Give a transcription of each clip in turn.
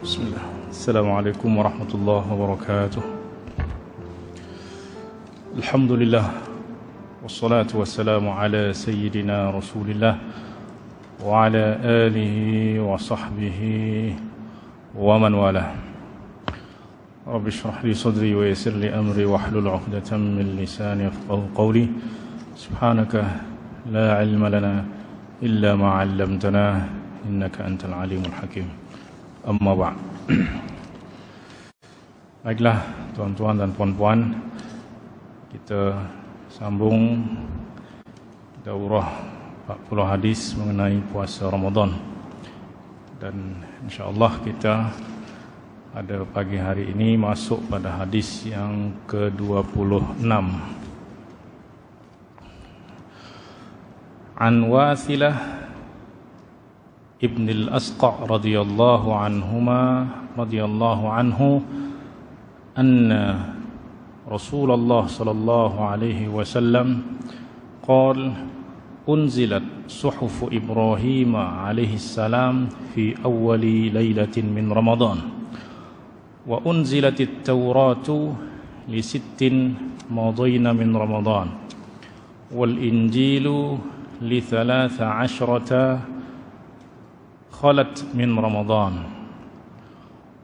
Bismillah. Assalamualaikum warahmatullahi wabarakatuh. Alhamdulillah. Wassalatu wassalamu ala sayyidina Rasulillah wa ala alihi wa sahbihi wa man walah. Rabbi shrah li sadri wa yassir li amri wahlul 'uqdatam min lisani yafqahu qawli. Subhanaka la 'ilma lana illa ma 'allamtana innaka antal alimul hakim. Amma ba'd. Baiklah tuan-tuan dan puan-puan, kita sambung daurah 40 hadis mengenai puasa Ramadan. Dan insya-Allah kita pada pagi hari ini masuk pada hadis yang ke-26. An Wathilah Ibn al-Asqa' radhiyallahu anhu anna Rasulullah sallallahu alaihi wasallam qala unzilat suhuf Ibrahim alaihi salam fi awwali lailatin min Ramadan wa unzilatit Tauratu li sittin madayna min Ramadan wal Injilu li 13 خلت من رمضان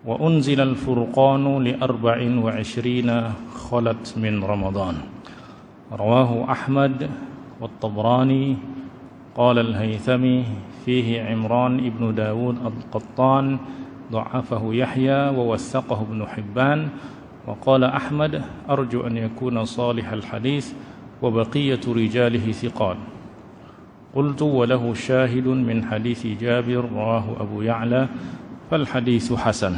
وأنزل الفرقان ل24 خلت من رمضان رواه أحمد والطبراني قال الهيثمي فيه عمران ابن داود القطان ضعفه يحيى ووثقه ابن حبان وقال أحمد أرجو أن يكون صالح الحديث وبقية رجاله ثقات قلت وله شاهد من حديث جابر رواه أبو يعلى فالحديث حسن.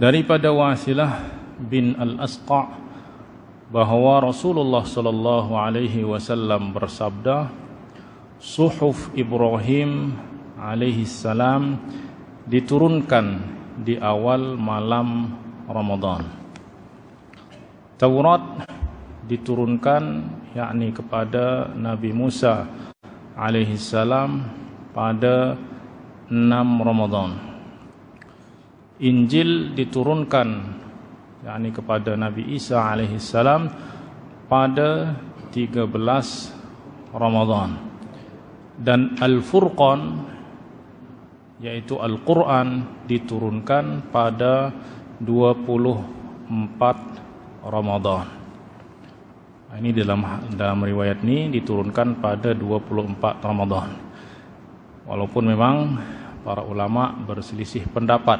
Daripada Wathilah bin al-Asqa' bahwa Rasulullah sallallahu alaihi wasallam bersabda, suhuf Ibrahim alaihi salam diturunkan di awal malam Ramadan. Taurat diturunkan yakni kepada Nabi Musa alaihi salam pada 6 Ramadan. Injil diturunkan yakni kepada Nabi Isa alaihi salam pada 13 Ramadan. Dan Al-Furqan yaitu Al-Quran diturunkan pada 24 Ramadan. Ini dalam riwayat ini diturunkan pada 24 Ramadan. Walaupun memang para ulama berselisih pendapat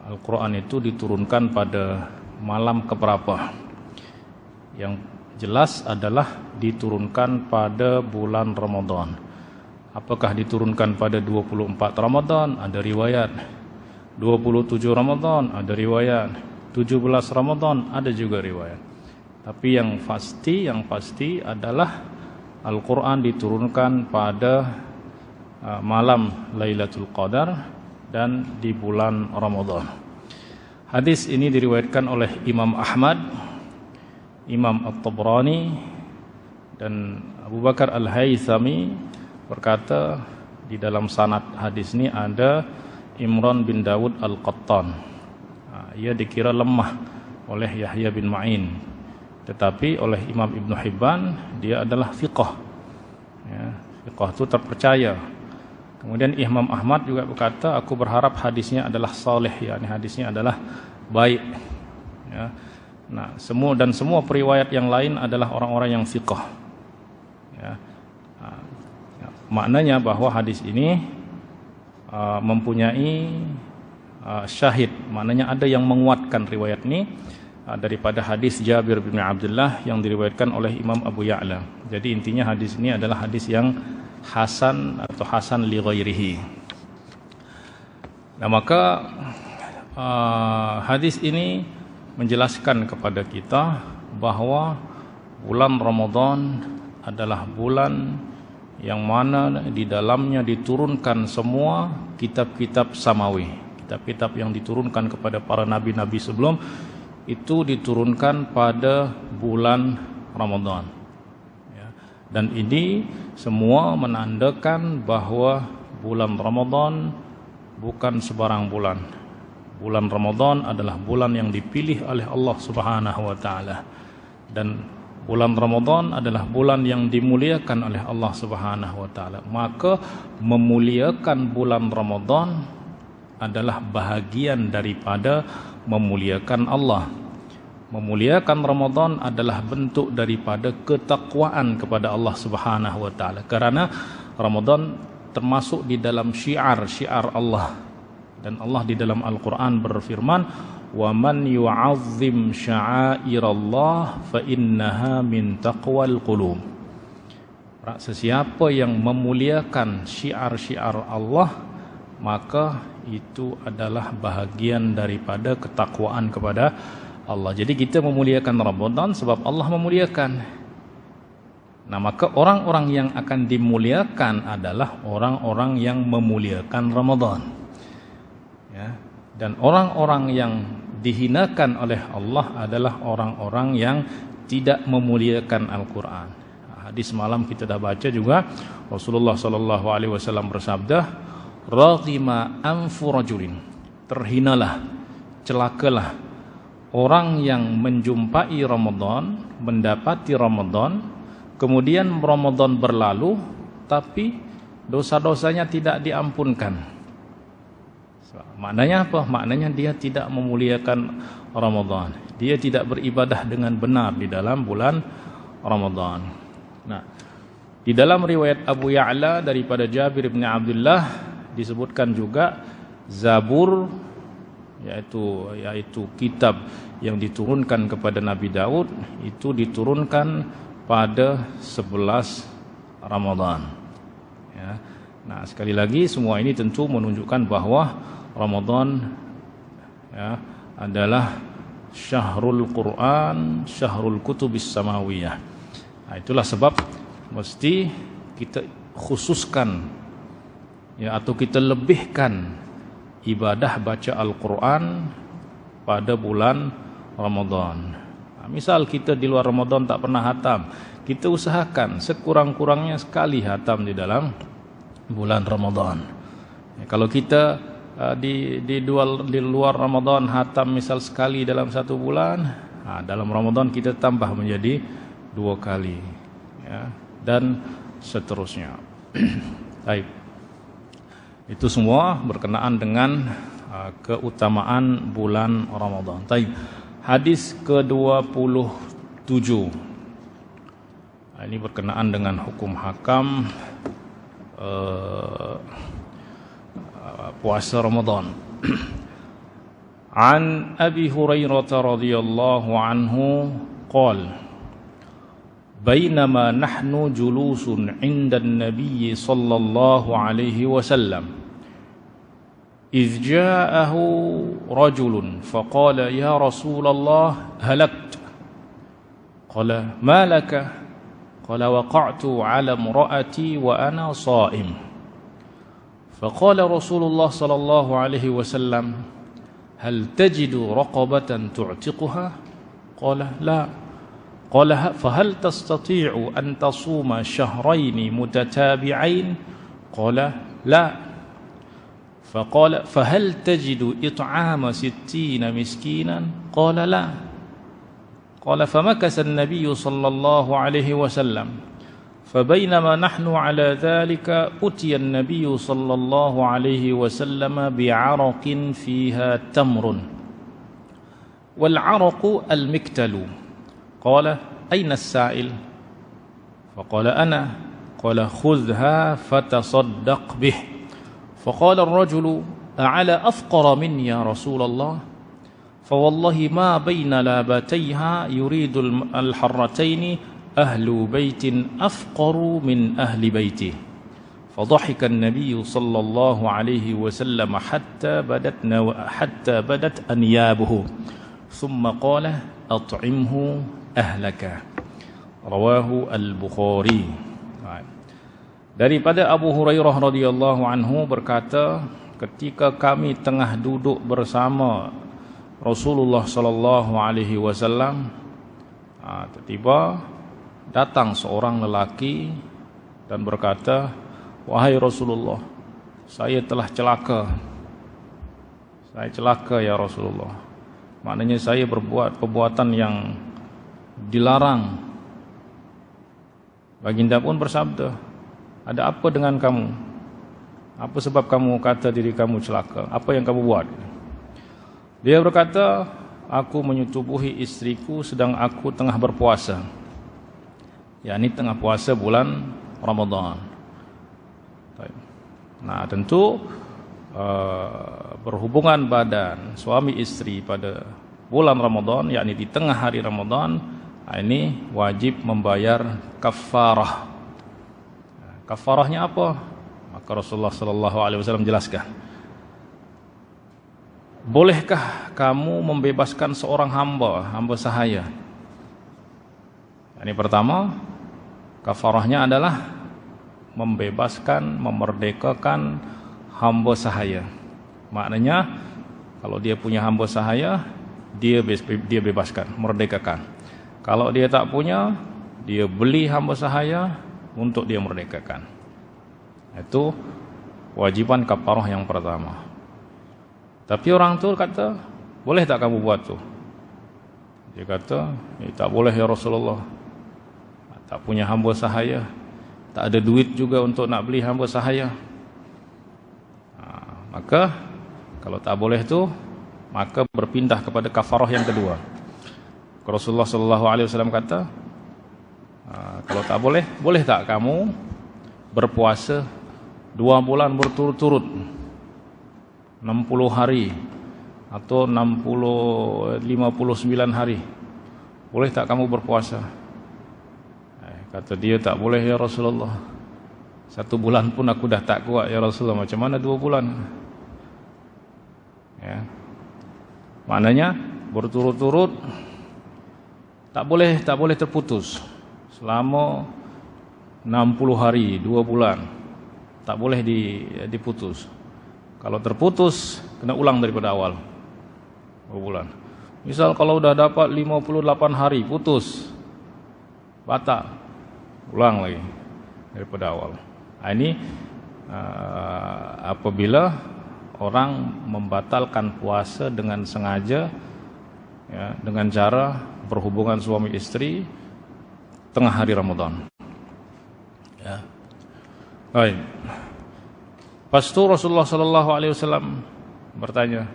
Al-Quran itu diturunkan pada malam keberapa. Yang jelas adalah diturunkan pada bulan Ramadan. Apakah diturunkan pada 24 Ramadan? Ada riwayat. 27 Ramadan? Ada riwayat. 17 Ramadan? Ada juga riwayat. Tapi yang pasti adalah Al-Quran diturunkan pada malam Lailatul Qadar dan di bulan Ramadan. Hadis ini diriwayatkan oleh Imam Ahmad, Imam At-Tabrani dan Abu Bakar Al-Haythami berkata di dalam sanad hadis ini ada Imran bin Dawud Al-Qattan. Ia dikira lemah oleh Yahya bin Ma'in. Tetapi oleh Imam Ibn Hibban dia adalah thiqah. Ya, thiqah itu terpercaya. Kemudian Imam Ahmad juga berkata, aku berharap hadisnya adalah salih, yakni hadisnya adalah baik. Ya. Nah, semua periwayat yang lain adalah orang-orang yang thiqah. Ya. Maknanya bahwa hadis ini mempunyai syahid, maknanya ada yang menguatkan riwayat ini daripada hadis Jabir bin Abdullah yang diriwayatkan oleh Imam Abu Ya'la. Jadi intinya hadis ini adalah hadis yang hasan atau hasan li ghairihi. Nah, maka hadis ini menjelaskan kepada kita bahwa bulan Ramadan adalah bulan yang mana di dalamnya diturunkan semua kitab-kitab samawi. Kitab-kitab yang diturunkan kepada para nabi-nabi sebelum itu diturunkan pada bulan Ramadan. Dan ini semua menandakan bahwa bulan Ramadan bukan sebarang bulan. Bulan Ramadan adalah bulan yang dipilih oleh Allah Subhanahu wa taala. Dan bulan Ramadan adalah bulan yang dimuliakan oleh Allah Subhanahu wa taala. Maka memuliakan bulan Ramadan adalah bahagian daripada memuliakan Allah. Memuliakan Ramadan adalah bentuk daripada ketakwaan kepada Allah Subhanahu wa taala. Kerana Ramadan termasuk di dalam syiar Allah. Dan Allah di dalam Al-Quran berfirman, وَمَنْ يُعَظِّمْ شَعَائِرَ اللَّهِ فَإِنَّهَا مِنْ تَقْوَى الْقُلُوبِ. Sesiapa yang memuliakan syiar-syiar Allah, maka itu adalah bahagian daripada ketakwaan kepada Allah. Jadi kita memuliakan Ramadan sebab Allah memuliakan. Nah, maka orang-orang yang akan dimuliakan adalah orang-orang yang memuliakan Ramadan. Ya. Dan orang-orang yang dihinakan oleh Allah adalah orang-orang yang tidak memuliakan Al-Quran. Hadis malam kita dah baca juga, Rasulullah SAW bersabda, "Raghima anfu rajulin." Terhinalah, celakalah orang yang menjumpai Ramadan, mendapati Ramadan, kemudian Ramadan berlalu, tapi dosa-dosanya tidak diampunkan. Maknanya apa? Maknanya dia tidak memuliakan Ramadan. Dia tidak beribadah dengan benar di dalam bulan Ramadan. Nah, di dalam riwayat Abu Ya'la daripada Jabir bin Abdullah disebutkan juga Zabur, yaitu kitab yang diturunkan kepada Nabi Daud, itu diturunkan pada 11 Ramadan. Ya. Nah, sekali lagi semua ini tentu menunjukkan bahwa Ramadan adalah syahrul Quran, syahrul kutubis samawiyah. Nah, itulah sebab mesti kita khususkan atau kita lebihkan ibadah baca Al-Quran pada bulan Ramadan. Nah, misal kita di luar Ramadan tak pernah hatam, kita usahakan sekurang-kurangnya sekali hatam di dalam bulan Ramadan. Kalau kita di luar Ramadan hatam misal sekali dalam satu bulan, dalam Ramadan kita tambah menjadi 2 kali, dan seterusnya. Baik. Itu semua berkenaan dengan keutamaan bulan Ramadan. Baik. Hadis ke-27. Ini berkenaan dengan hukum hakam puasa Ramadan. An Abi Hurairah radhiyallahu anhu qala bainama nahnu julusun 'inda an-nabiy sallallahu alaihi wasallam idh ja'ahu rajulun faqala ya Rasulullah halakt qala ma laka qala waqa'tu 'ala imra'ati wa ana sha'im. فقال رسول الله صلى الله عليه وسلم هل تجد رقبة تعتقها؟ قال لا. قال فهل تستطيع أن تصوم شهرين متتابعين؟ قال لا. فقال فهل تجد إطعام 60 مسكينا؟ قال لا. قال فمكث النبي صلى الله عليه وسلم فبينما نحن على ذلك أتي النبي صلى الله عليه وسلم بعرق فيها تمر والعرق المكتل. قال أين السائل؟ فقال أنا. قال خذها فتصدق به. فقال الرجل أعلى أفقر مني يا رسول الله؟ فوالله ما بين لابتيها يريد الحرتين أهل بيت أفقر من أهل بيته. فضحك النبي صلى الله عليه وسلم حتى بدت أنيابه ثم قال أطعمه أهلك. رواه Al-Bukhari. Daripada Abu Hurairah radhiyallahu anhu berkata, ketika kami tengah duduk bersama Rasulullah sallallahu alaihi wasallam, tiba-tiba datang seorang lelaki dan berkata, wahai Rasulullah, saya telah celaka Saya celaka ya Rasulullah. Maknanya saya berbuat perbuatan yang dilarang. Baginda pun bersabda, ada apa dengan kamu? Apa sebab kamu kata diri kamu celaka? Apa yang kamu buat? Dia berkata, aku menyetubuhi istriku sedang aku tengah berpuasa. yakni tengah puasa bulan Ramadan. Nah, tentu berhubungan badan suami istri pada bulan Ramadan, yakni di tengah hari Ramadan, ini wajib membayar kafarah. Kafarahnya apa? Maka Rasulullah sallallahu alaihi wasallam jelaskan. Bolehkah kamu membebaskan seorang hamba sahaya? Ini pertama, kafarahnya adalah membebaskan, memerdekakan hamba sahaya. Maknanya kalau dia punya hamba sahaya, dia bebaskan, merdekakan. Kalau dia tak punya, dia beli hamba sahaya untuk dia merdekakan. Itu wajiban kafarah yang pertama. Tapi orang tu kata, boleh tak kamu buat tu? Dia kata, tak boleh ya Rasulullah. Tak punya hamba sahaya, tak ada duit juga untuk nak beli hamba sahaya. Maka kalau tak boleh tu, maka berpindah kepada kafarah yang kedua. Rasulullah sallallahu alaihi wasallam kata, kalau tak boleh, boleh tak kamu berpuasa 2 bulan berturut-turut, 60 hari atau 59 hari. Boleh tak kamu berpuasa? Kata dia, tak boleh ya Rasulullah. 1 bulan pun aku dah tak kuat ya Rasulullah. Macam mana 2 bulan? Ya. Maknanya berturut-turut tak boleh terputus. Selama 60 hari, 2 bulan. Tak boleh diputus. Kalau terputus, kena ulang daripada awal. 2 bulan. Misal kalau dah dapat 58 hari, putus. Batal. Ulang lagi daripada awal. Ini apabila orang membatalkan puasa dengan sengaja, ya, dengan cara berhubungan suami istri tengah hari Ramadan. Ya. Baik. Pas itu Rasulullah sallallahu alaihi wasallam bertanya,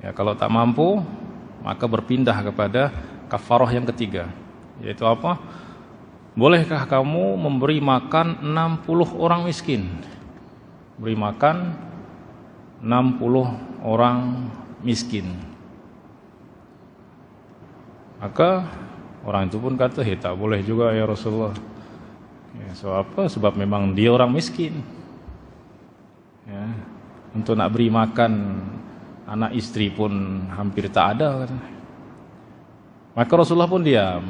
ya, kalau tak mampu maka berpindah kepada kafarah yang ketiga, yaitu apa? Bolehkah kamu memberi makan 60 orang miskin? Beri makan 60 orang miskin. Maka orang itu pun kata, tak boleh juga ya Rasulullah. Ya, apa? Sebab memang dia orang miskin. Ya, untuk nak beri makan anak istri pun hampir tak ada. Maka Rasulullah pun diam.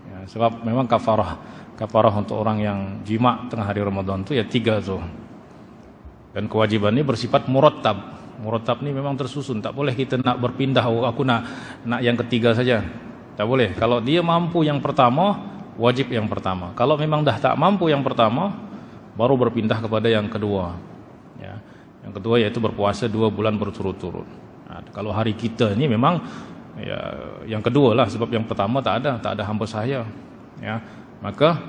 Ya, sebab memang kafarah untuk orang yang jima tengah hari Ramadan itu ya 3 tu. Dan kewajiban ini bersifat murattab. Murattab ni memang tersusun. Tak boleh kita nak berpindah, aku nak yang ketiga saja. Tak boleh. Kalau dia mampu yang pertama, wajib yang pertama. Kalau memang dah tak mampu yang pertama, baru berpindah kepada yang kedua. Ya. Yang kedua yaitu berpuasa 2 bulan berturut-turut. Nah, kalau hari kita ni memang ya, yang kedua lah, sebab yang pertama tak ada hamba sahaya. Ya. Maka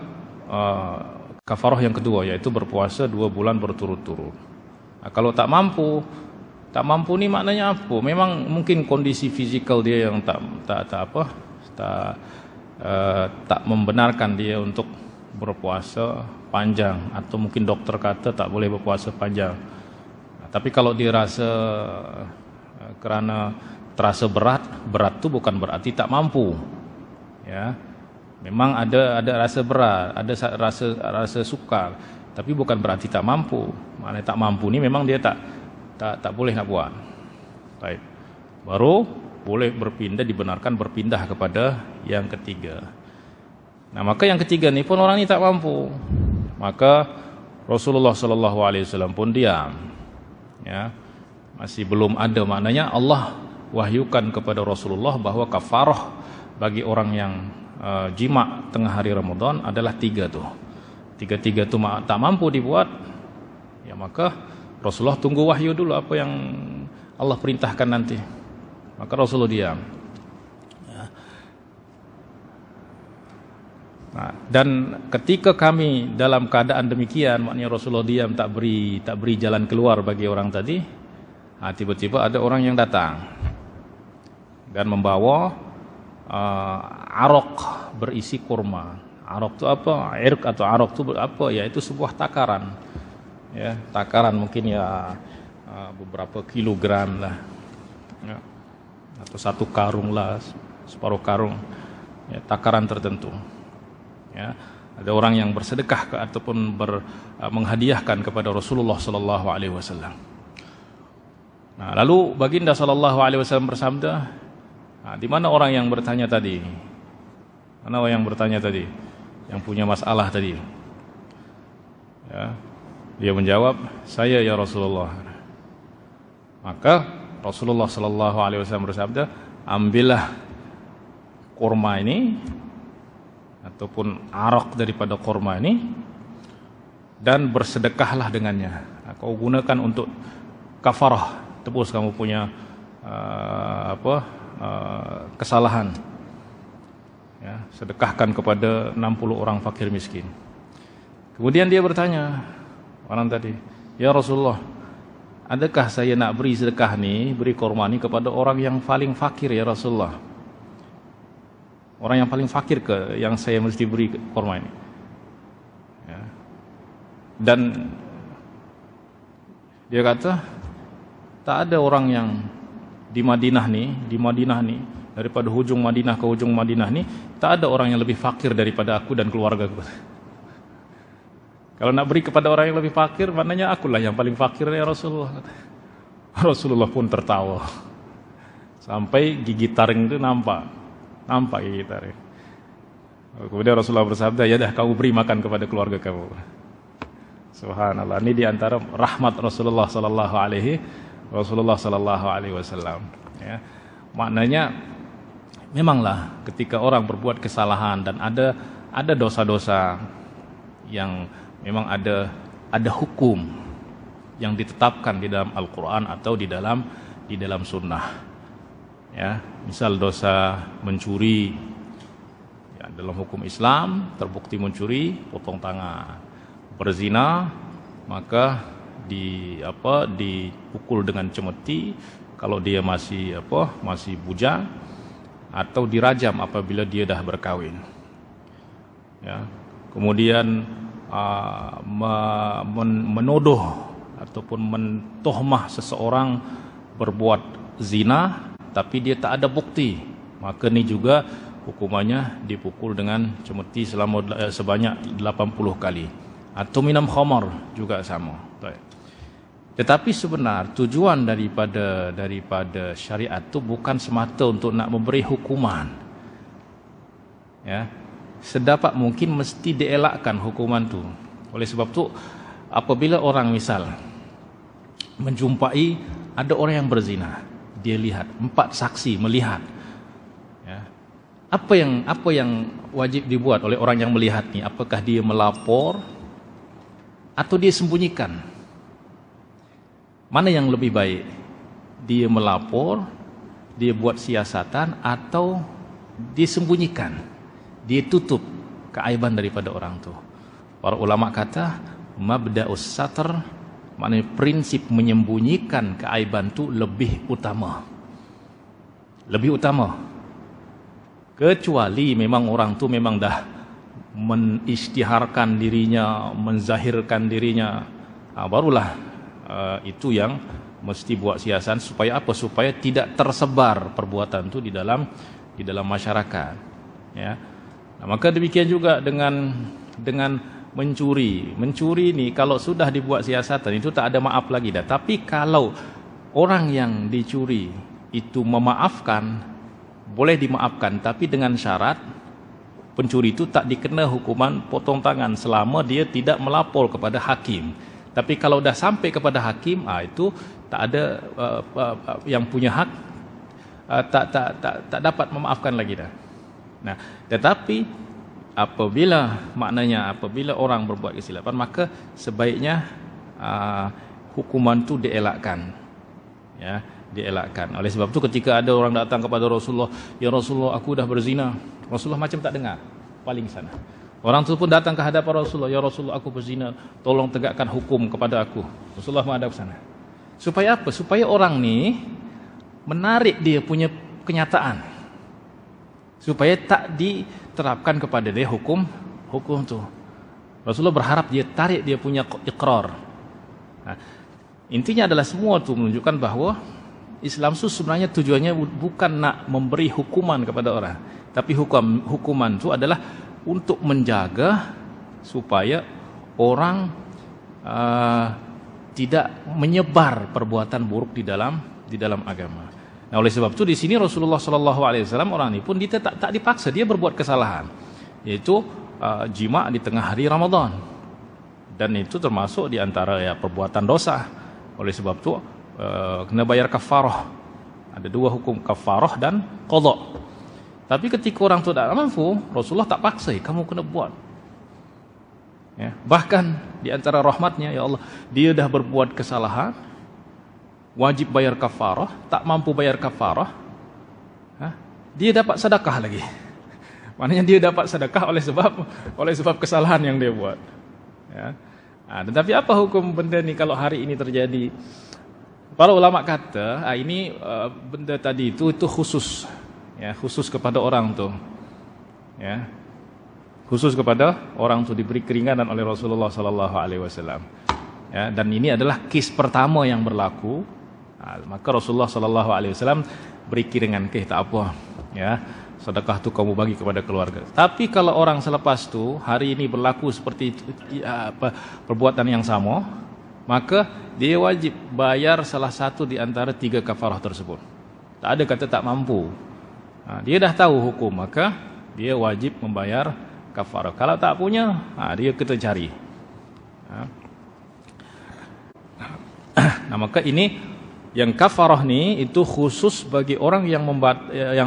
kafarah yang kedua yaitu berpuasa 2 bulan berturut-turut. Nah, kalau tak mampu ni maknanya apa? Memang mungkin kondisi fizikal dia yang tak membenarkan dia untuk berpuasa panjang, atau mungkin dokter kata tak boleh berpuasa panjang. Nah, tapi kalau dia rasa kerana terasa berat tu bukan berarti tak mampu. Ya. Memang ada rasa berat, ada rasa sukar, tapi bukan berarti tak mampu. Maknanya tak mampu ni memang dia tak boleh nak buat. Baik. Baru boleh dibenarkan berpindah kepada yang ketiga. Nah, maka yang ketiga ni pun orang ni tak mampu. Maka Rasulullah sallallahu alaihi wasallam pun diam. Ya. Masih belum ada, maknanya Allah wahyukan kepada Rasulullah bahawa kafarah bagi orang yang jima tengah hari Ramadan adalah 3 tu. 3 tu tak mampu dibuat, ya maka Rasulullah tunggu wahyu dulu apa Allah perintahkan nanti. Maka Rasulullah diam. Nah, dan ketika kami dalam keadaan demikian, maknanya Rasulullah diam, tak beri jalan keluar bagi orang tadi. Tiba-tiba ada orang yang datang dan membawa arok berisi kurma. Arok itu apa? Irq atau arok itu apa? Ya, itu sebuah takaran. Ya, takaran mungkin ya beberapa kilogram lah. Ya. Atau satu karung lah, separuh karung. Ya, takaran tertentu. Ya, ada orang yang bersedekah ataupun menghadiahkan kepada Rasulullah sallallahu alaihi wasallam. Nah, lalu baginda sallallahu alaihi wasallam bersabda, di mana orang yang bertanya tadi? Mana orang yang bertanya tadi? Yang punya masalah tadi? Ya, dia menjawab, saya ya Rasulullah. Maka Rasulullah sallallahu alaihi wasallam bersabda, ambillah kurma ini ataupun arak daripada kurma ini dan bersedekahlah dengannya. Kau gunakan untuk kafarah, tebus kamu punya kesalahan. Ya, sedekahkan kepada 60 orang fakir miskin. Kemudian dia bertanya, orang tadi, ya Rasulullah, adakah saya nak beri sedekah ni, beri kurma ni kepada orang yang paling fakir ya Rasulullah? Orang yang paling fakir ke yang saya mesti beri kurma ini? Ya. Dan dia kata, tak ada orang yang di Madinah ni, daripada hujung Madinah ke hujung Madinah ni, tak ada orang yang lebih fakir daripada aku dan keluarga aku. Kalau nak beri kepada orang yang lebih fakir, maknanya akulah yang paling fakir ya Rasulullah. Rasulullah pun tertawa. Sampai gigi taring itu nampak gigi taring. Kemudian Rasulullah bersabda, ya dah kau beri makan kepada keluarga kamu. Subhanallah, ini diantara rahmat Rasulullah sallallahu alaihi wasallam. Ya. Maknanya memanglah ketika orang berbuat kesalahan dan ada dosa-dosa yang memang ada hukum yang ditetapkan di dalam Al-Quran atau di dalam sunnah. Ya, misal dosa mencuri, ya, dalam hukum Islam terbukti mencuri, potong tangan. Berzina, maka dipukul dengan cemeti kalau dia masih bujang, atau dirajam apabila dia dah berkahwin. Ya. Kemudian menuduh ataupun mentohmah seseorang berbuat zina tapi dia tak ada bukti, maka ni juga hukumannya dipukul dengan cemeti sebanyak 80 kali. Atau minum khamar juga sama. Tetapi sebenar tujuan daripada syariat itu bukan semata untuk nak memberi hukuman. Ya. Sedapat mungkin mesti dielakkan hukuman tu. Oleh sebab tu apabila orang misal menjumpai ada orang yang berzina, dia lihat 4 saksi melihat, ya, apa yang wajib dibuat oleh orang yang melihat ni? Apakah dia melapor atau dia sembunyikan? Mana yang lebih baik? Dia melapor, dia buat siasatan, atau dia sembunyikan, dia tutup keaiban daripada orang tu? Para ulama kata mabda'us satr, maknanya prinsip menyembunyikan keaiban tu lebih utama. Kecuali memang orang tu memang dah mengisytiharkan dirinya, menzahirkan dirinya, barulah itu yang mesti buat siasatan supaya apa? Supaya tidak tersebar perbuatan tu di dalam masyarakat. Ya. Nah, maka demikian juga dengan mencuri ni, kalau sudah dibuat siasatan itu tak ada maaf lagi dah. Tapi kalau orang yang dicuri itu memaafkan, boleh dimaafkan, tapi dengan syarat pencuri itu tak dikena hukuman potong tangan selama dia tidak melapor kepada hakim. Tapi kalau dah sampai kepada hakim, itu tak ada yang punya hak tak dapat memaafkan lagi dah. Nah, tetapi apabila orang berbuat kesilapan, maka sebaiknya hukuman tu dielakkan. Ya, dielakkan. Oleh sebab itu ketika ada orang datang kepada Rasulullah, "Ya Rasulullah, aku dah berzina." Rasulullah macam tak dengar, paling sana. Orang itu pun datang ke hadapan Rasulullah, "Ya Rasulullah, aku berzina, tolong tegakkan hukum kepada aku." Rasulullah menghadap sana. Supaya apa? Supaya orang ni menarik dia punya kenyataan, supaya tak diterapkan kepada dia hukum tu. Rasulullah berharap dia tarik dia punya ikrar. Nah, intinya adalah semua tu menunjukkan bahawa Islam itu sebenarnya tujuannya bukan nak memberi hukuman kepada orang, tapi hukuman itu adalah untuk menjaga supaya orang tidak menyebar perbuatan buruk di dalam agama. Nah, oleh sebab itu di sini Rasulullah SAW orang ini pun dia tak dipaksa, dia berbuat kesalahan, yaitu jima di tengah hari Ramadan, dan itu termasuk di antara perbuatan dosa. Oleh sebab itu kena bayar kafarah. Ada dua hukum, kafarah dan qadha. Tapi ketika orang tu tak mampu, Rasulullah tak paksa, kamu kena buat. Ya, bahkan di antara rahmatnya, ya Allah, dia dah berbuat kesalahan, wajib bayar kafarah, tak mampu bayar kafarah, dia dapat sedekah lagi. Maknanya dia dapat sedekah oleh sebab kesalahan yang dia buat. Ya. Tetapi apa hukum benda ni kalau hari ini terjadi? Para ulama kata, ini benda tadi itu khusus, ya, khusus kepada orang tu, ya, khusus kepada orang tu, diberi keringanan oleh Rasulullah SAW. Ya, dan ini adalah kes pertama yang berlaku. Maka Rasulullah SAW beri keringanan, tak apa, ya, sedekah tu kamu bagi kepada keluarga. Tapi kalau orang selepas tu hari ini berlaku seperti perbuatan yang sama, maka dia wajib bayar salah satu di antara 3 kafarah tersebut. Tak ada kata tak mampu. Dia dah tahu hukum, maka dia wajib membayar kafarah. Kalau tak punya, dia kita cari. Nah, maka ini yang kafarah ni itu khusus bagi orang yang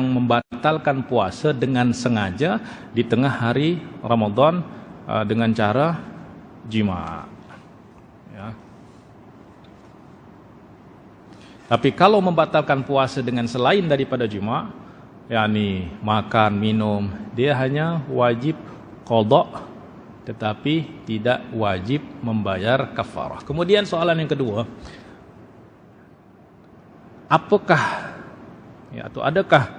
membatalkan puasa dengan sengaja di tengah hari Ramadan dengan cara jima. Ya. Tapi kalau membatalkan puasa dengan selain daripada jima, yakni makan, minum, dia hanya wajib qadha tetapi tidak wajib membayar kafarah. Kemudian soalan yang kedua, apakah atau adakah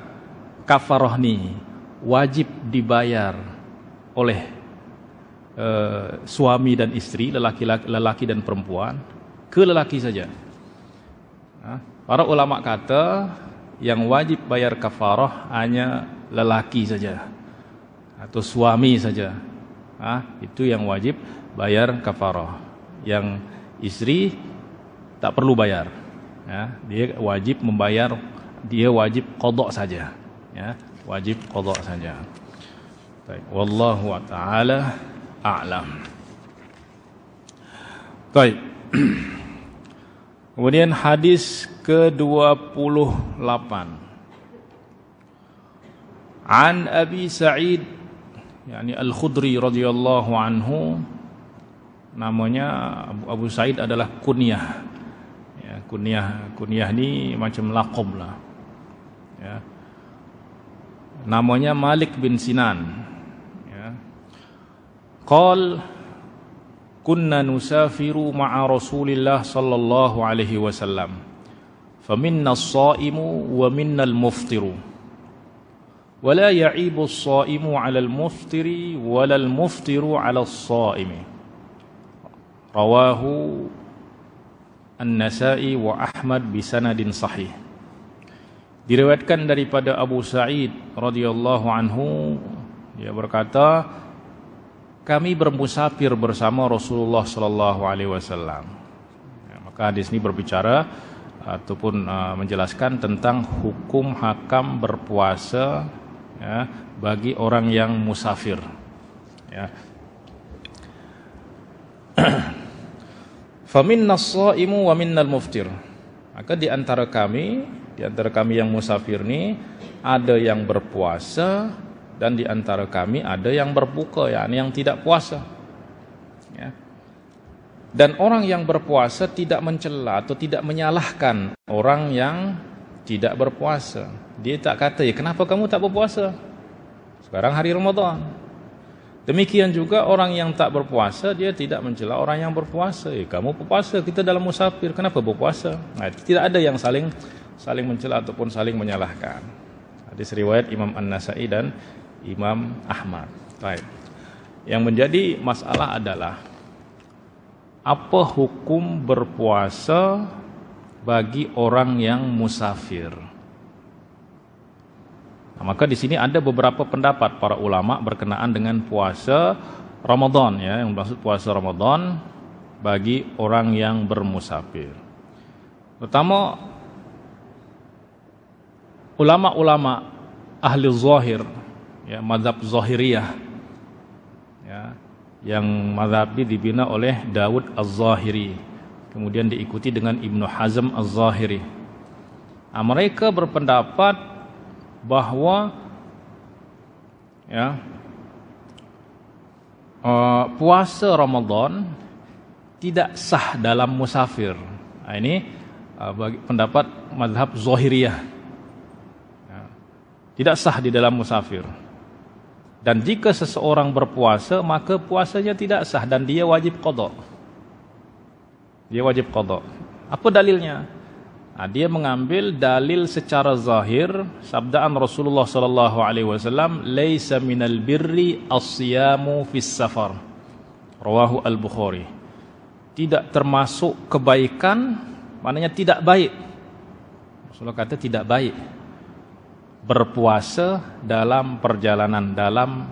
kafarah ni wajib dibayar oleh suami dan istri, lelaki dan perempuan, ke lelaki saja? Para ulama kata yang wajib bayar kafarah hanya lelaki saja atau suami saja. Itu yang wajib bayar kafarah. Yang istri tak perlu bayar. Dia wajib membayar, dia wajib qadha saja. Ya, wajib qadha saja. Baik, wallahu ta'ala a'lam. Baik. Kemudian hadis ke-28. An Abi Sa'id, yakni Al-Khudri radhiyallahu anhu, namanya Abu Sa'id adalah kunyah. Ya, kunyah ni macam laqab lah. Ya. Namanya Malik bin Sinan. Ya. Qal kunna nusafiru ma'a Rasulillah sallallahu alaihi wasallam. Faminna as-sha'imu wa minna al-muftiru. Wa la ya'ibu as-sha'imu 'ala al-muftiri wa la al-muftiru 'ala as-sha'imi. Rawahu An-Nasa'i wa Ahmad bisanadin sahih. Diriwayatkan daripada Abu Sa'id radhiyallahu anhu, dia berkata, kami bermusafir bersama Rasulullah sallallahu alaihi wasallam. Maka hadis ini berbicara ataupun menjelaskan tentang hukum hakam berpuasa, ya, bagi orang yang musafir. Ya. Faminna as-sha'imu wa minnal muftir. Maka di antara kami yang musafir ni ada yang berpuasa dan di antara kami ada yang berbuka, yakni yang tidak puasa. Ya. Dan orang yang berpuasa tidak mencela atau tidak menyalahkan orang yang tidak berpuasa. Dia tak kata, ya kenapa kamu tak berpuasa? Sekarang hari Ramadan. Demikian juga orang yang tak berpuasa, dia tidak mencela orang yang berpuasa. Kamu berpuasa, kita dalam musafir, kenapa berpuasa? Nah, tidak ada yang saling mencela ataupun saling menyalahkan. Hadis riwayat Imam An-Nasa'i dan Imam Ahmad. Baik. Yang menjadi masalah adalah apa hukum berpuasa bagi orang yang musafir. Nah, maka di sini ada beberapa pendapat para ulama berkenaan dengan puasa Ramadan, ya, yang maksud puasa Ramadan bagi orang yang bermusafir. Pertama, ulama-ulama ahli zahir, ya, mazhab Zahiriyah, ya, yang mazhab ini dibina oleh Daud Az-Zahiri, kemudian diikuti dengan Ibnu Hazm Az-Zahiri. Nah, mereka berpendapat bahwa, ya, puasa Ramadan tidak sah dalam musafir. Nah, ini pendapat mazhab Zahiriyah, ya, tidak sah di dalam musafir. Dan jika seseorang berpuasa, maka puasanya tidak sah dan dia wajib qadha. Dia wajib qadha. Apa dalilnya? Nah, dia mengambil dalil secara zahir sabdaan Rasulullah sallallahu alaihi wasallam, "Laisa minal birri as-siyamu fis safar." Rawahu Al-Bukhari. Tidak termasuk kebaikan, maknanya tidak baik. Rasulullah kata tidak baik berpuasa dalam perjalanan, dalam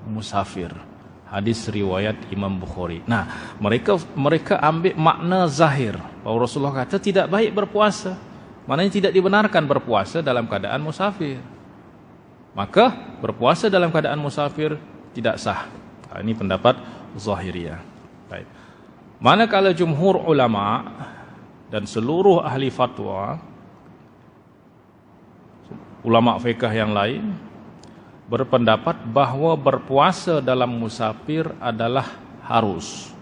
musafir. Hadis riwayat Imam Bukhari. Nah, mereka ambil makna zahir bahwa Rasulullah kata tidak baik berpuasa, maknanya tidak dibenarkan berpuasa dalam keadaan musafir. Maka berpuasa dalam keadaan musafir tidak sah. Nah, ini pendapat Zahiriyah. Baik. Manakala jumhur ulama dan seluruh ahli fatwa, ulama fikih yang lain, berpendapat bahwa berpuasa dalam musafir adalah harus,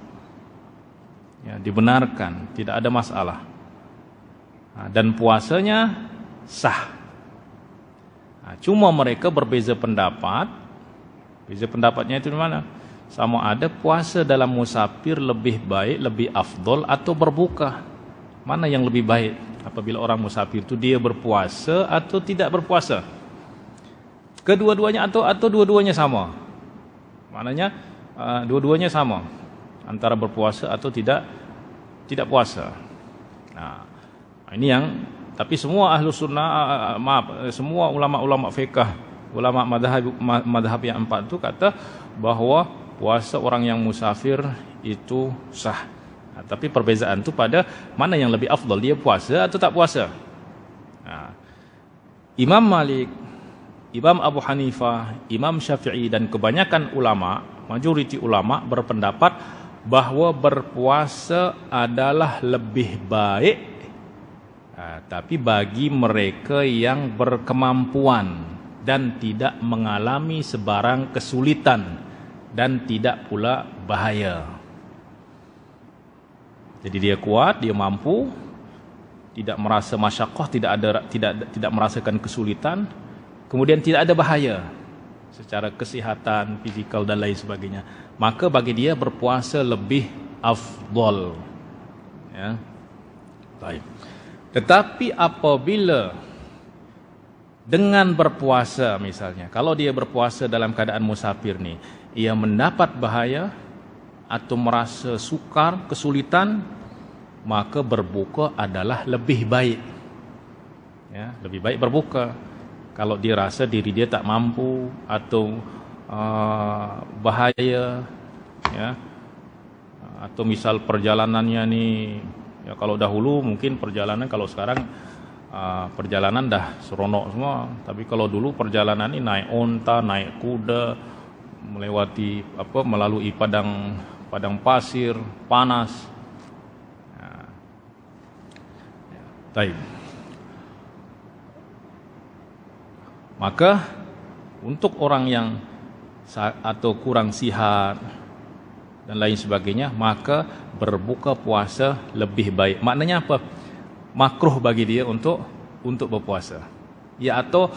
ya, dibenarkan, tidak ada masalah. Nah, dan puasanya sah. Nah, cuma mereka berbeza pendapat. Beza pendapatnya itu di mana? Sama ada puasa dalam musafir lebih baik, lebih afdol, atau berbuka. Mana yang lebih baik apabila orang musafir itu dia berpuasa atau tidak berpuasa? Kedua-duanya atau dua-duanya sama? Maknanya dua-duanya sama antara berpuasa atau tidak puasa. Nah, ini yang, tapi semua ahlu sunnah, semua ulama-ulama fiqh, ulama madhab yang empat itu kata bahwa puasa orang yang musafir itu sah. Nah, tapi perbezaan itu pada mana yang lebih afdal, dia puasa atau tak puasa. Nah, Imam Malik, Imam Abu Hanifah, Imam Syafi'i dan kebanyakan ulama, majoriti ulama berpendapat bahwa berpuasa adalah lebih baik, tapi bagi mereka yang berkemampuan dan tidak mengalami sebarang kesulitan dan tidak pula bahaya. Jadi dia kuat, dia mampu, tidak merasa masyaqqah, tidak merasakan kesulitan, kemudian tidak ada bahaya secara kesihatan, fizikal dan lain sebagainya. Maka bagi dia berpuasa lebih afdal. Ya. Baik. Tetapi apabila dengan berpuasa misalnya, kalau dia berpuasa dalam keadaan musafir nih, ia mendapat bahaya atau merasa sukar, kesulitan, maka berbuka adalah lebih baik. Ya, lebih baik berbuka. Kalau dia rasa diri dia tak mampu atau bahaya, ya, atau misal perjalanannya nih, ya kalau dahulu mungkin perjalanan, kalau sekarang perjalanan dah seronok semua. Tapi kalau dulu perjalanan ini naik onta, naik kuda, melewati melalui padang pasir panas. Baik. Maka untuk orang yang atau kurang sihat, dan lain sebagainya, maka berbuka puasa lebih baik. Maknanya apa? Makruh bagi dia untuk berpuasa. Ya, atau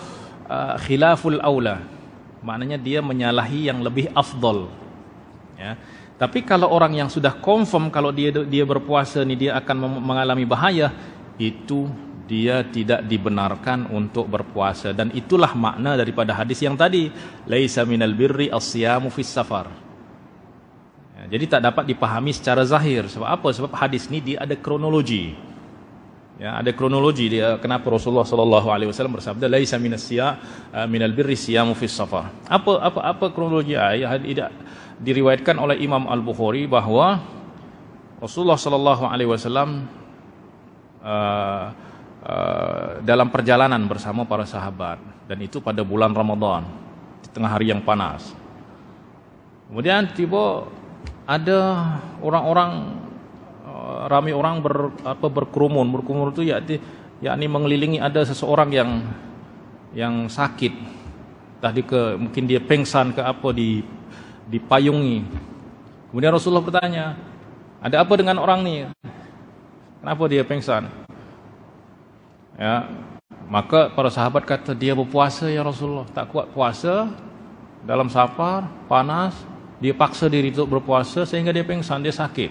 khilaful aula. Maknanya dia menyalahi yang lebih afdal. Ya. Tapi kalau orang yang sudah confirm kalau dia berpuasa ni dia akan mengalami bahaya, itu dia tidak dibenarkan untuk berpuasa. Dan itulah makna daripada hadis yang tadi, laisa minal birri as-siyamu fis safar. Ya, jadi tak dapat dipahami secara zahir. Sebab apa? Sebab hadis ni dia ada kronologi. Ya, ada kronologi dia kenapa Rasulullah sallallahu alaihi wasallam bersabda laisa minal birri siyamu fis safar. Apa kronologi ayat? Diriwayatkan oleh Imam Al-Bukhari bahawa Rasulullah sallallahu alaihi wasallam dalam perjalanan bersama para sahabat, dan itu pada bulan Ramadan di tengah hari yang panas. Kemudian tiba ada orang-orang, ramai orang berkerumun itu yakni mengelilingi ada seseorang yang sakit. Tadi mungkin dia pengsan ke apa dipayungi. Kemudian Rasulullah bertanya, ada apa dengan orang ni? Kenapa dia pengsan? Ya, maka para sahabat kata, dia berpuasa ya Rasulullah, tak kuat puasa dalam safar, panas, dia paksa diri untuk berpuasa sehingga dia pengsan, dia sakit.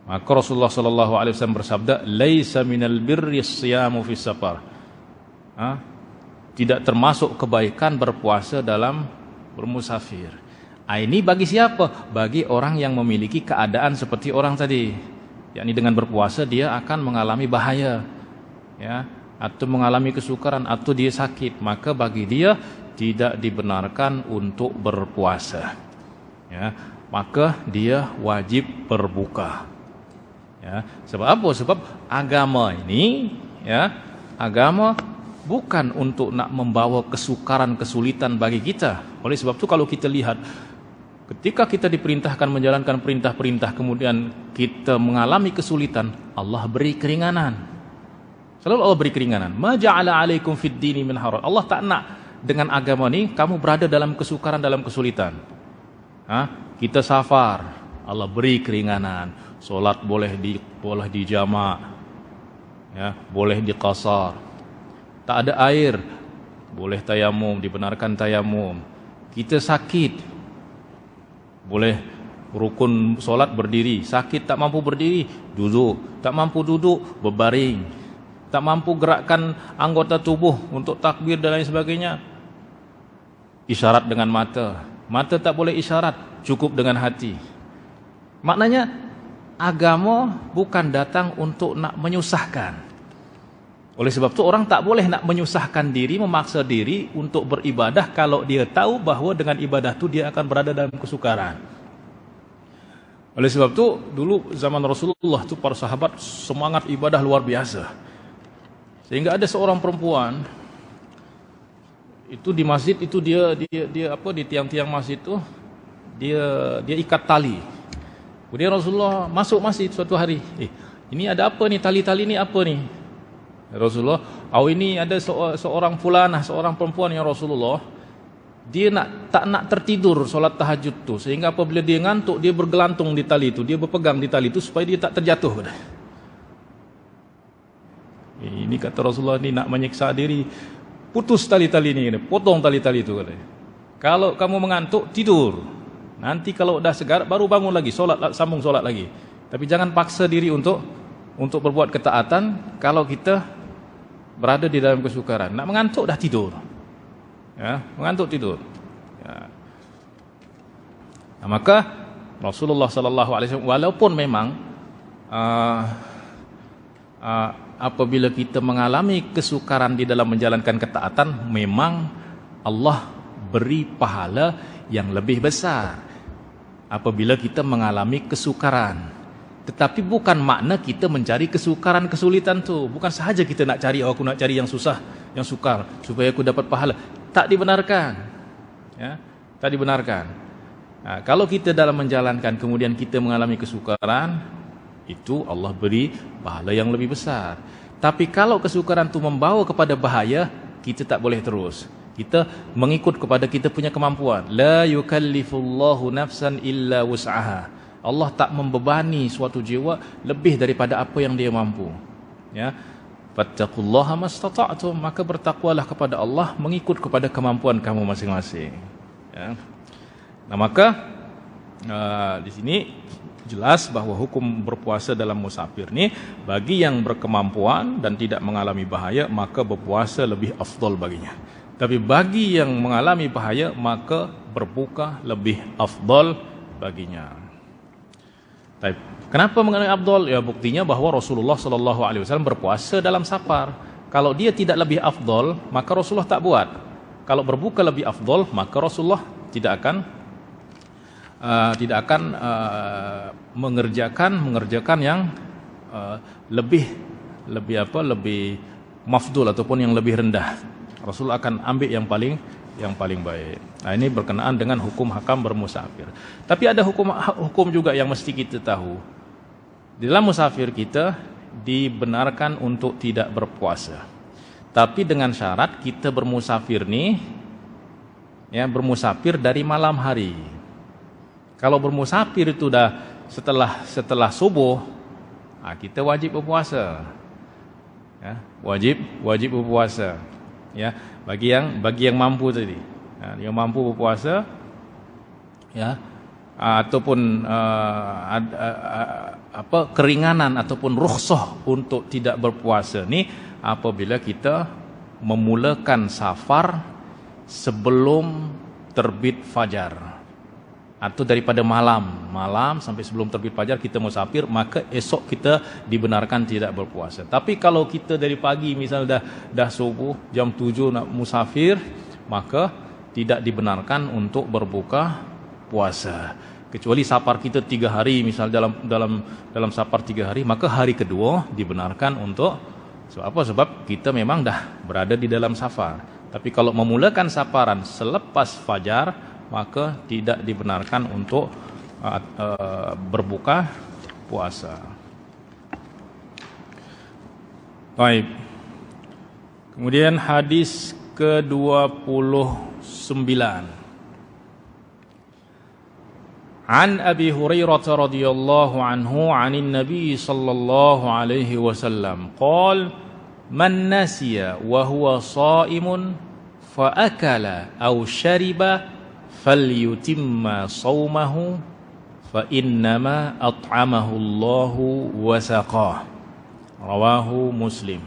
Maka Rasulullah sallallahu alaihi wasallam bersabda, laisa minal birri siyamu fis safar. Tidak termasuk kebaikan berpuasa dalam bermusafir. Ini bagi siapa? Bagi orang yang memiliki keadaan seperti orang tadi, yakni dengan berpuasa dia akan mengalami bahaya, ya, atau mengalami kesukaran, atau dia sakit, maka bagi dia tidak dibenarkan untuk berpuasa, ya, maka dia wajib berbuka, ya. Sebab apa? Sebab agama ini, ya, agama bukan untuk nak membawa kesukaran, kesulitan bagi kita. Oleh sebab itu kalau kita lihat, ketika kita diperintahkan menjalankan perintah-perintah kemudian kita mengalami kesulitan, Allah beri keringanan. Selalu Allah beri keringanan. Ma ja'ala 'alaikum fid dini min haraj. Allah tak nak dengan agama ni kamu berada dalam kesukaran, dalam kesulitan. Kita safar, Allah beri keringanan. Solat boleh di jamak, ya, boleh di qasar. Tak ada air, boleh tayamum, dibenarkan tayamum. Kita sakit, boleh rukun solat berdiri. Sakit tak mampu berdiri, duduk. Tak mampu duduk, berbaring. Tak mampu gerakkan anggota tubuh untuk takbir dan lain sebagainya, isyarat dengan mata. Mata tak boleh isyarat, cukup dengan hati. Maknanya agama bukan datang untuk nak menyusahkan. Oleh sebab itu orang tak boleh nak menyusahkan diri, memaksa diri untuk beribadah kalau dia tahu bahawa dengan ibadah itu dia akan berada dalam kesukaran. Oleh sebab itu dulu zaman Rasulullah itu para sahabat semangat ibadah luar biasa. Sehingga ada seorang perempuan itu di masjid itu dia di tiang-tiang masjid itu dia ikat tali. Kemudian Rasulullah masuk masjid suatu hari. Ini ada apa ni, tali-tali ni apa ni? Rasulullah, ini ada seorang fulanah, seorang perempuan yang Rasulullah, dia tak nak tertidur solat tahajud tu, sehingga apabila dia ngantuk dia bergelantung di tali itu, dia berpegang di tali itu supaya dia tak terjatuh. Ini kata Rasulullah, ni nak menyiksa diri, putus tali-tali ni, potong tali-tali itu. Kalau kamu mengantuk, tidur. Nanti kalau dah segar baru bangun lagi, sambung solat lagi. Tapi jangan paksa diri untuk berbuat ketaatan kalau kita berada di dalam kesukaran. Nak mengantuk dah tidur, ya, mengantuk tidur, ya. Nah, maka Rasulullah sallallahu alaihi wasallam, walaupun memang apabila kita mengalami kesukaran di dalam menjalankan ketaatan, memang Allah beri pahala yang lebih besar apabila kita mengalami kesukaran. Tetapi bukan makna kita mencari kesukaran, kesulitan tu. Bukan sahaja kita nak cari, aku nak cari yang susah, yang sukar, supaya aku dapat pahala. Tak dibenarkan, ya, tak dibenarkan. Nah, kalau kita dalam menjalankan kemudian kita mengalami kesukaran, itu Allah beri pahala yang lebih besar. Tapi kalau kesukaran itu membawa kepada bahaya, kita tak boleh terus. Kita mengikut kepada kita punya kemampuan. La yukallifullahu nafsan illa wus'aha. Allah tak membebani suatu jiwa lebih daripada apa yang dia mampu. Ya. Fattaqullaha mastata'tum, maka bertakwalah kepada Allah mengikut kepada kemampuan kamu masing-masing. Ya. Nah, maka di sini jelas bahawa hukum berpuasa dalam musafir ni bagi yang berkemampuan dan tidak mengalami bahaya, maka berpuasa lebih afdal baginya. Tapi bagi yang mengalami bahaya, maka berbuka lebih afdal baginya. Baik. Kenapa mengenai afdal? Ya, buktinya bahawa Rasulullah sallallahu alaihi wasallam berpuasa dalam safar. Kalau dia tidak lebih afdal, maka Rasulullah tak buat. Kalau berbuka lebih afdal, maka Rasulullah tidak akan mengerjakan yang lebih mafdul ataupun yang lebih rendah. Rasul akan ambil yang paling baik. Nah, ini berkenaan dengan hukum hakam bermusafir. Tapi ada hukum juga yang mesti kita tahu. Di dalam musafir kita dibenarkan untuk tidak berpuasa. Tapi dengan syarat kita bermusafir ni ya, bermusafir dari malam hari. Kalau bermusafir itu dah setelah subuh, kita wajib berpuasa. Ya, wajib berpuasa. Ya, bagi yang mampu tadi, yang mampu berpuasa, ya, ataupun keringanan ataupun rukhsah untuk tidak berpuasa ni apabila kita memulakan safar sebelum terbit fajar, atau daripada malam sampai sebelum terbit fajar kita musafir, maka esok kita dibenarkan tidak berpuasa. Tapi kalau kita dari pagi misalnya dah subuh jam 7 nak musafir, maka tidak dibenarkan untuk berbuka puasa. Kecuali safar kita 3 hari, misal dalam safar 3 hari, maka hari kedua dibenarkan untuk sebab kita memang dah berada di dalam safar. Tapi kalau memulakan safaran selepas fajar, maka tidak dibenarkan untuk berbuka puasa. Baik. Kemudian hadis ke-29. An Abi Hurairah radhiyallahu anhu 'anil Nabi sallallahu alaihi wasallam qala man nasiya wa huwa sha'imun fa akala aw shariba falyutimma shaumahu fa innama at'amahu Allahu wa saqah. Rawahu Muslim.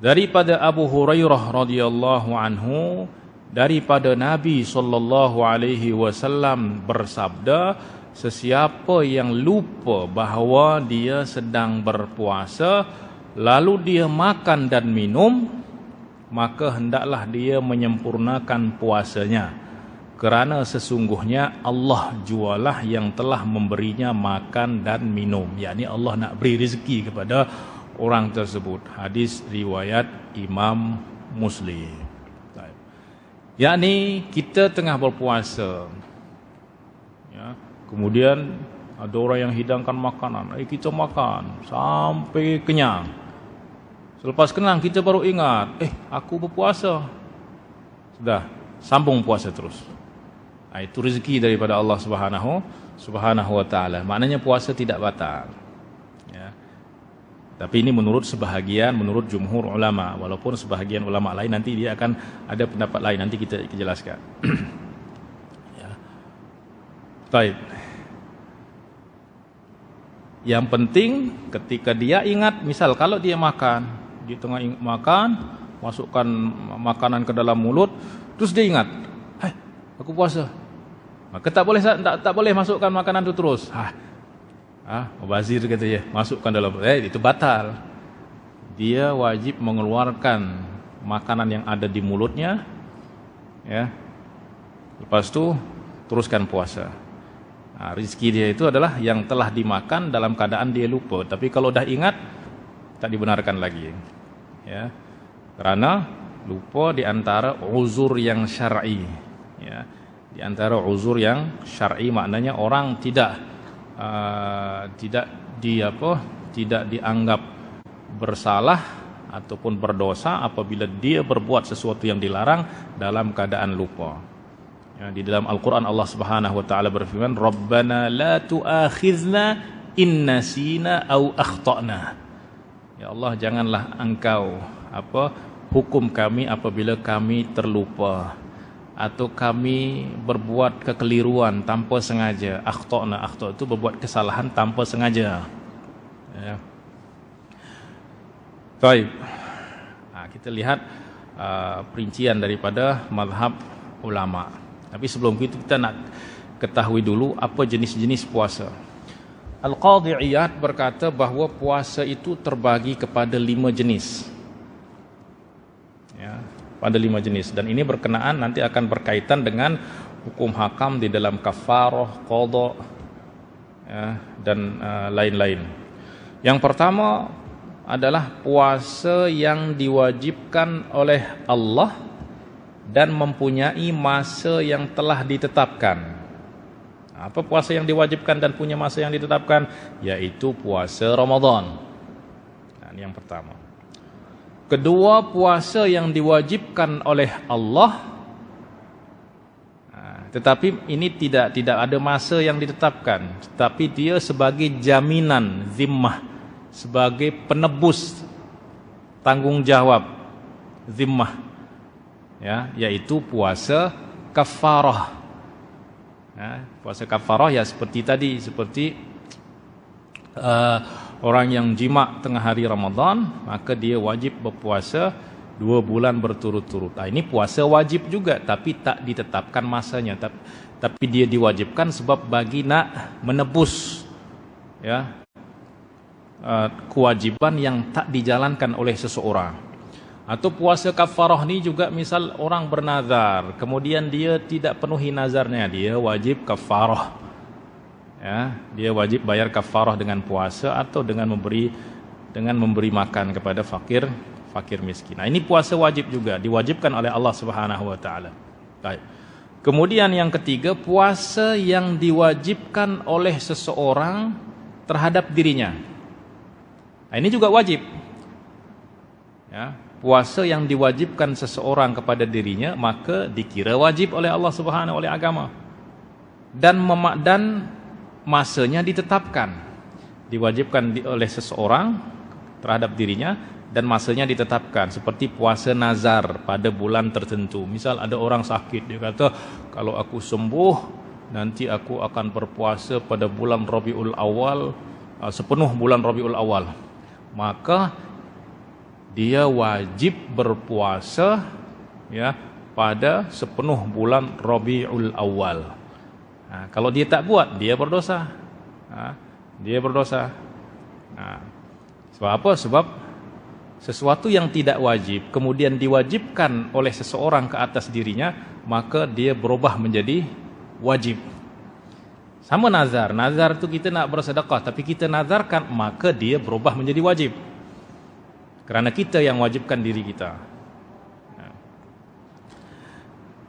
Daripada Abu Hurairah radhiyallahu anhu, daripada Nabi sallallahu alaihi wasallam bersabda, sesiapa yang lupa bahawa dia sedang berpuasa lalu dia makan dan minum, maka hendaklah dia menyempurnakan puasanya, kerana sesungguhnya Allah jualah yang telah memberinya makan dan minum, yakni Allah nak beri rezeki kepada orang tersebut. Hadis riwayat Imam Muslim. Yakni kita tengah berpuasa, ya, kemudian ada orang yang hidangkan makanan, kita makan sampai kenyang. Selepas kenyang kita baru ingat, aku berpuasa. Sudah, sambung puasa terus. Itu rezeki daripada Allah Subhanahu wa taala. Maknanya puasa tidak batal. Ya. Tapi ini menurut jumhur ulama, walaupun sebahagian ulama lain nanti dia akan ada pendapat lain, nanti kita jelaskan. Ya. Baik. Yang penting ketika dia ingat, misal kalau dia makan, di tengah makan, masukkan makanan ke dalam mulut, terus dia ingat, aku puasa. Maka tak boleh masukkan makanan itu terus. Mubazir kata dia, masukkan dalam itu batal. Dia wajib mengeluarkan makanan yang ada di mulutnya, ya. Lepas itu teruskan puasa. Rezeki dia itu adalah yang telah dimakan dalam keadaan dia lupa. Tapi kalau dah ingat, tak dibenarkan lagi. Ya. Kerana lupa di antara uzur yang syar'i. Ya. Di antara uzur yang syar'i maknanya orang tidak dianggap bersalah ataupun berdosa apabila dia berbuat sesuatu yang dilarang dalam keadaan lupa. Ya, di dalam Al-Quran Allah Subhanahu wa taala berfirman, "Rabbana la tu'akhizna in nasina au akhtana." Ya Allah, janganlah engkau hukum kami apabila kami terlupa atau kami berbuat kekeliruan tanpa sengaja. Akhtana, akhta itu berbuat kesalahan tanpa sengaja. Ya. Baik. Nah, kita lihat perincian daripada mazhab ulama. Tapi sebelum itu kita nak ketahui dulu apa jenis-jenis puasa. Al-Qadhi Iyad berkata bahawa puasa itu terbagi kepada 5 jenis. Ya, pada 5 jenis, dan ini berkenaan nanti akan berkaitan dengan hukum hakam di dalam kafarah, qadha, ya, dan lain-lain. Yang pertama adalah puasa yang diwajibkan oleh Allah dan mempunyai masa yang telah ditetapkan. Apa puasa yang diwajibkan dan punya masa yang ditetapkan? Yaitu puasa Ramadan. Nah, ini yang pertama. Kedua, puasa yang diwajibkan oleh Allah, tetapi ini tidak ada masa yang ditetapkan, tetapi dia sebagai jaminan zimmah, sebagai penebus tanggungjawab zimmah, ya, yaitu puasa kafarah. Ya, puasa kafarah ya seperti tadi, seperti orang yang jima tengah hari Ramadan, maka dia wajib berpuasa 2 bulan berturut-turut. Nah, ini puasa wajib juga, tapi tak ditetapkan masanya. Tapi dia diwajibkan sebab bagi nak menebus, ya, kewajiban yang tak dijalankan oleh seseorang. Atau puasa kafarah ni juga, misal orang bernazar, kemudian dia tidak penuhi nazarnya, dia wajib kafarah. Ya, dia wajib bayar kafarah dengan puasa atau dengan memberi makan kepada fakir miskin. Nah, ini puasa wajib juga, diwajibkan oleh Allah Subhanahu wa taala. Baik. Kemudian yang ketiga, puasa yang diwajibkan oleh seseorang terhadap dirinya. Nah, ini juga wajib. Ya, puasa yang diwajibkan seseorang kepada dirinya maka dikira wajib oleh Allah Subhanahu oleh agama. Dan masanya ditetapkan. Diwajibkan oleh seseorang terhadap dirinya dan masanya ditetapkan, seperti puasa nazar pada bulan tertentu. Misal ada orang sakit, dia kata kalau aku sembuh nanti aku akan berpuasa pada bulan Rabiul Awal, sepenuh bulan Rabiul Awal. Maka dia wajib berpuasa, ya, pada sepenuh bulan Rabiul Awal. Nah, kalau dia tak buat, dia berdosa. Dia berdosa. Nah, sebab apa? Sebab sesuatu yang tidak wajib kemudian diwajibkan oleh seseorang ke atas dirinya, maka dia berubah menjadi wajib. Sama nazar. Nazar itu kita nak bersedekah, tapi kita nazarkan, maka dia berubah menjadi wajib. Kerana kita yang wajibkan diri kita.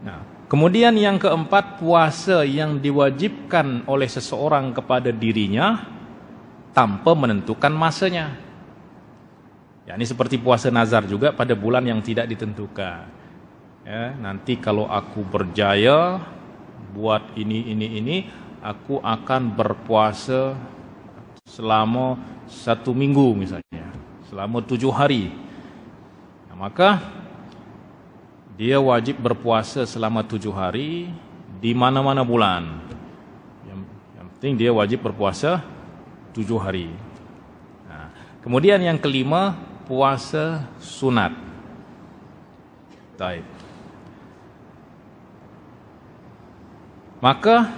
Nah, kemudian yang keempat, puasa yang diwajibkan oleh seseorang kepada dirinya tanpa menentukan masanya. Ya, ini seperti puasa nazar juga pada bulan yang tidak ditentukan. Ya, nanti kalau aku berjaya buat ini, aku akan berpuasa selama 1 minggu misalnya, selama 7 hari. Nah, maka dia wajib berpuasa selama 7 hari di mana-mana bulan. Yang penting dia wajib berpuasa 7 hari. Nah, kemudian yang kelima, puasa sunat. Baik. Maka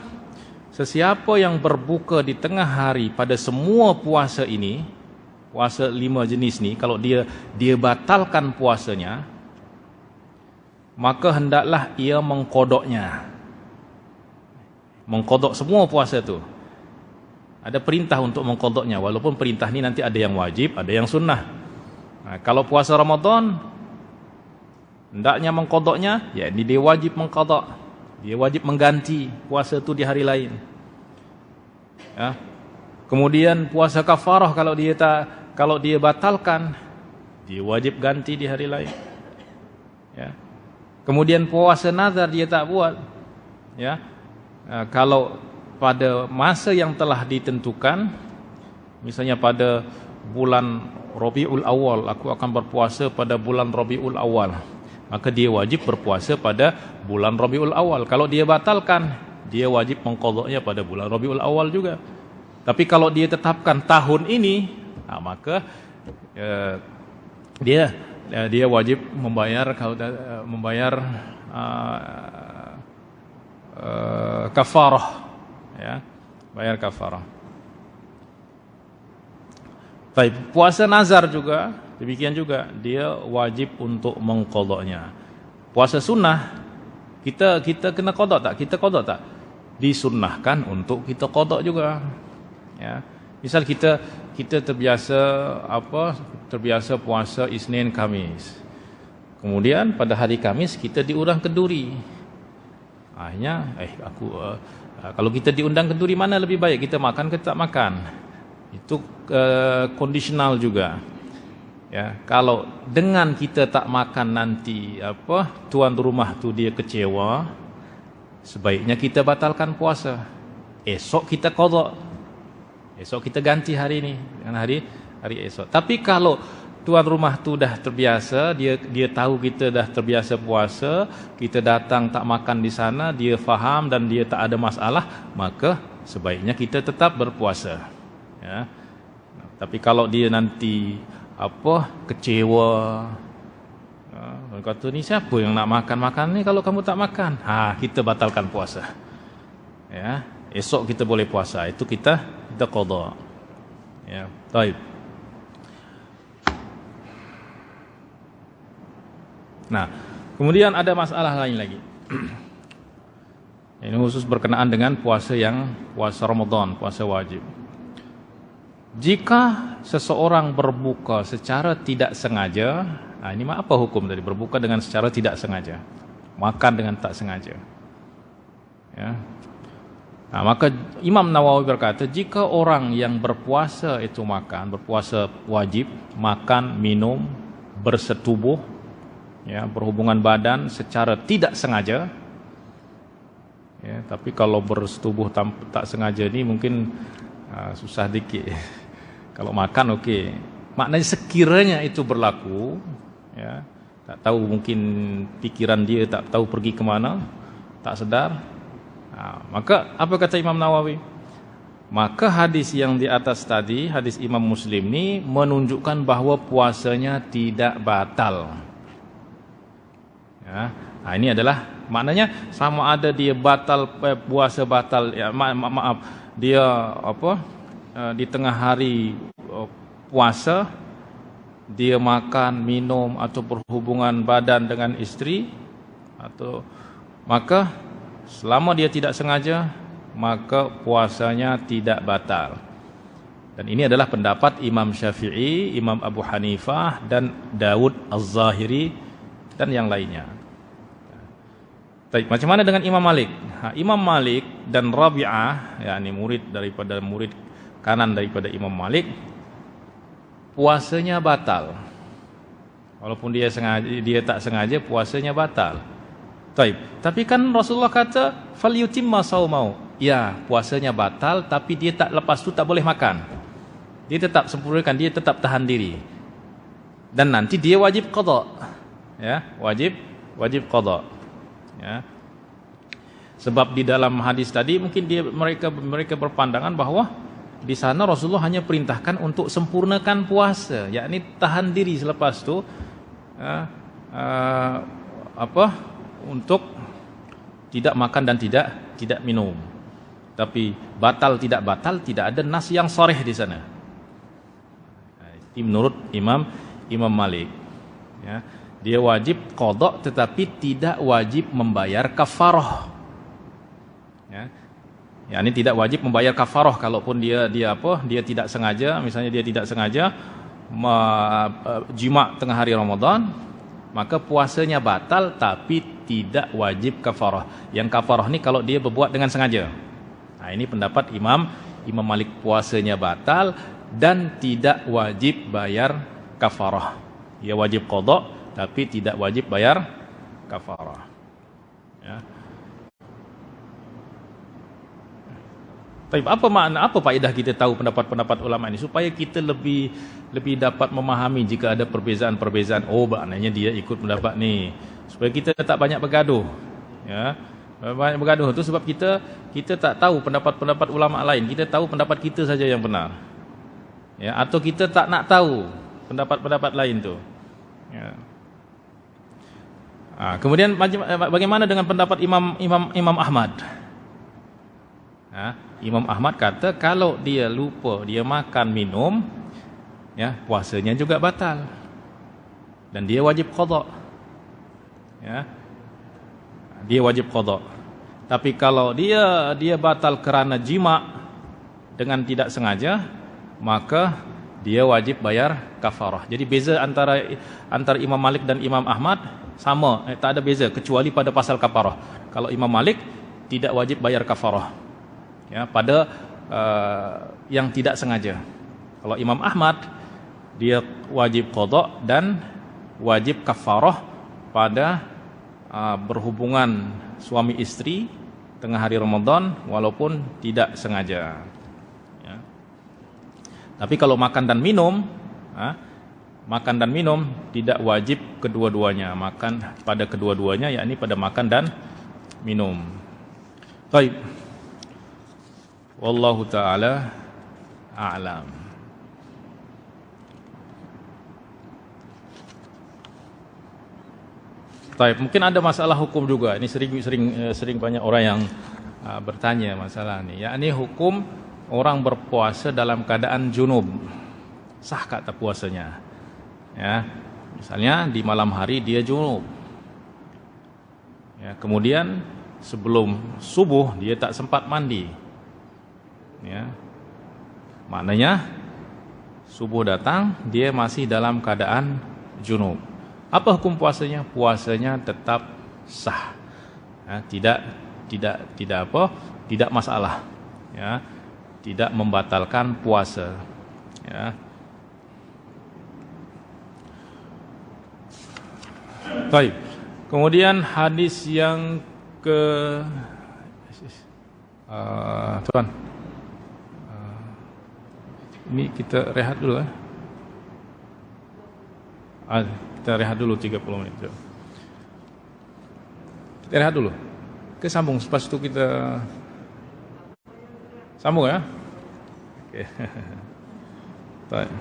sesiapa yang berbuka di tengah hari pada semua puasa ini, puasa 5 jenis ni, kalau dia batalkan puasanya, maka hendaklah ia mengkodoknya. Mengkodok semua puasa tu. Ada perintah untuk mengkodoknya, walaupun perintah ni nanti ada yang wajib, ada yang sunnah. Nah, kalau puasa Ramadan, hendaknya mengkodoknya, ya ini dia wajib mengkodok. Dia wajib mengganti puasa tu di hari lain. Ya. Kemudian puasa kafarah kalau dia batalkan, dia wajib ganti di hari lain. Ya. Kemudian puasa nazar dia tak buat. Ya. Kalau pada masa yang telah ditentukan, misalnya pada bulan Rabiul Awal, aku akan berpuasa pada bulan Rabiul Awal, maka dia wajib berpuasa pada bulan Rabiul Awal. Kalau dia batalkan, dia wajib mengqadanya pada bulan Rabiul Awal juga. Tapi kalau dia tetapkan tahun ini, maka dia wajib membayar kafarah, ya, bayar kafarah. Baik, puasa nazar juga demikian juga, dia wajib untuk mengqadanya. Puasa sunnah kita kena qada tak? Kita qada tak? Disunnahkan untuk kita qada juga. Ya. Misal kita terbiasa puasa Isnin Kamis. Kemudian pada hari Kamis kita diundang kenduri. Akhirnya kalau kita diundang kenduri, mana lebih baik, kita makan ke tak makan? Itu kondisional juga. Ya, kalau dengan kita tak makan nanti tuan rumah tu dia kecewa, sebaiknya kita batalkan puasa. Esok kita qada. Esok kita ganti hari ini dengan hari esok. Tapi kalau tuan rumah tu dah terbiasa, dia tahu kita dah terbiasa puasa, kita datang tak makan di sana, dia faham dan dia tak ada masalah, maka sebaiknya kita tetap berpuasa. Ya. Tapi kalau dia nanti kecewa, kata ni siapa yang nak makan ni kalau kamu tak makan? Kita batalkan puasa. Ya, esok kita boleh puasa. Itu kita qada. Ya, baik. Nah, kemudian ada masalah lain lagi. Ini khusus berkenaan dengan puasa Ramadan, puasa wajib. Jika seseorang berbuka secara tidak sengaja, ini apa hukum tadi? Berbuka dengan secara tidak sengaja, makan dengan tak sengaja. Ya. Nah, maka Imam Nawawi berkata, jika orang yang berpuasa itu berpuasa wajib, makan, minum, bersetubuh, ya, berhubungan badan secara tidak sengaja. Ya, tapi kalau bersetubuh tak sengaja ni mungkin susah dikit. Kalau makan okey. Maknanya sekiranya itu berlaku, ya, tak tahu mungkin pikiran dia tak tahu pergi ke mana, tak sedar. Maka apa kata Imam Nawawi? Maka hadis yang di atas tadi, hadis Imam Muslim ni menunjukkan bahawa puasanya tidak batal. Ya, ini adalah maknanya sama ada dia batal puasa batal, ya, maaf dia di tengah hari puasa dia makan, minum atau berhubungan badan dengan isteri, atau maka selama dia tidak sengaja, maka puasanya tidak batal. Dan ini adalah pendapat Imam Syafi'i, Imam Abu Hanifah dan Daud Az-Zahiri dan yang lainnya. Baik, macam mana dengan Imam Malik? Imam Malik dan Rabi'ah, yakni murid kanan daripada Imam Malik, puasanya batal. Walaupun dia tak sengaja, puasanya batal. Tapi kan Rasulullah kata falyutimma shaumau. Ya, puasanya batal, tapi dia tak, lepas tu tak boleh makan. Dia tetap sempurnakan, dia tetap tahan diri. Dan nanti dia wajib qada. Ya, wajib qada. Ya. Sebab di dalam hadis tadi mungkin mereka berpandangan bahawa di sana Rasulullah hanya perintahkan untuk sempurnakan puasa, yakni tahan diri selepas tu untuk tidak makan dan tidak minum. Tapi batal tidak ada nas yang sharih di sana. Ini menurut Imam Malik. Ya, dia wajib qada tetapi tidak wajib membayar kafarah. Ya, ini tidak wajib membayar kafarah kalaupun dia tidak sengaja, misalnya dia tidak sengaja jima tengah hari Ramadan, maka puasanya batal tapi tidak wajib kafarah. Yang kafarah ni kalau dia berbuat dengan sengaja. Ini pendapat Imam Malik, puasanya batal dan tidak wajib bayar kafarah. Dia wajib qada tapi tidak wajib bayar kafarah. Ya. Tapi apa makna, apa faedah kita tahu pendapat-pendapat ulama ini supaya kita lebih dapat memahami jika ada perbezaan-perbezaan. Oh, maknanya dia ikut pendapat ni. Supaya kita tak banyak bergaduh. Ya. Banyak bergaduh itu sebab kita tak tahu pendapat-pendapat ulama lain. Kita tahu pendapat kita saja yang benar. Ya, atau kita tak nak tahu pendapat-pendapat lain tu. Ya. Kemudian bagaimana dengan pendapat Imam Ahmad? Imam Ahmad kata kalau dia lupa dia makan minum, ya, puasanya juga batal dan dia wajib qada. Ya. Dia wajib qada. Tapi kalau dia batal kerana jima dengan tidak sengaja, maka dia wajib bayar kafarah. Jadi beza antara Imam Malik dan Imam Ahmad sama, tak ada beza kecuali pada pasal kafarah. Kalau Imam Malik tidak wajib bayar kafarah, ya, pada yang tidak sengaja. Kalau Imam Ahmad dia wajib qada dan wajib kafarah pada berhubungan suami istri tengah hari Ramadan walaupun tidak sengaja. Ya. Tapi kalau makan dan minum tidak wajib kedua-duanya, makan pada kedua-duanya, yakni pada makan dan minum. Baik. Wallahu taala a'lam. Baik, mungkin ada masalah hukum juga. Ini sering banyak orang yang bertanya masalah ini. Yakni hukum orang berpuasa dalam keadaan junub. Sah tak puasanya? Ya, misalnya di malam hari dia junub. Ya, kemudian sebelum subuh dia tak sempat mandi. Ya. Maknanya subuh datang dia masih dalam keadaan junub. Apa hukum puasanya? Puasanya tetap sah. Ya, tidak masalah. Ya, tidak membatalkan puasa. Ya. Baik. Kemudian hadis yang tuan. Ini kita rehat dulu kita rehat dulu 30 menit. Kita rehat dulu. Kita sambung lepas itu kita sambung ya. Okey. Baik.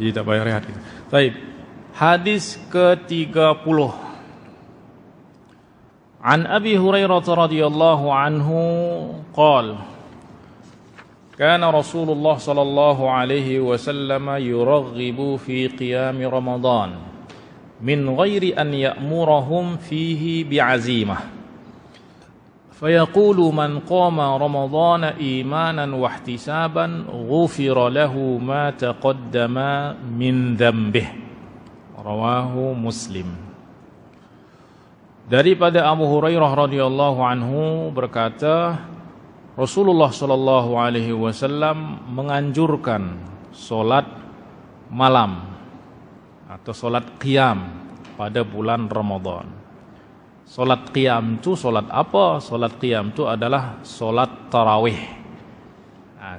Jadi tak payah rehat kita. Baik. Hadis ke-30. An Abi Hurairah radhiyallahu anhu qala كان رسول الله صلى الله عليه وسلم يرغب في قيام رمضان من غير أن يأمرهم فيه بعزيمة فيقول من قام رمضان إيمانا واحتسابا غفر له ما تقدم من ذنبه رواه مسلم. Daripada Abu Hurairah radhiyallahu anhu berkata, Rasulullah sallallahu alaihi wasallam menganjurkan solat malam atau solat qiyam pada bulan Ramadan. Solat qiyam itu solat apa? Solat qiyam itu adalah solat tarawih.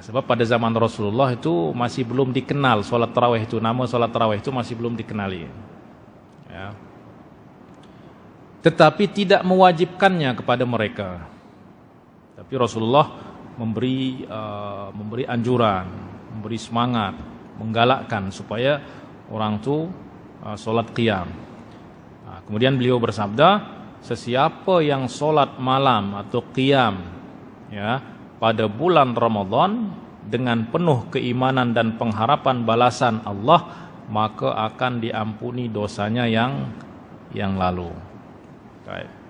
Sebab pada zaman Rasulullah itu masih belum dikenal solat tarawih itu, nama solat tarawih itu masih belum dikenali. Ya. Tetapi tidak mewajibkannya kepada mereka. Tapi Rasulullah memberi anjuran, memberi semangat, menggalakkan supaya orang tu solat qiyam. Kemudian beliau bersabda, sesiapa yang solat malam atau qiyam, ya, pada bulan Ramadan dengan penuh keimanan dan pengharapan balasan Allah, maka akan diampuni dosanya yang lalu. Baik.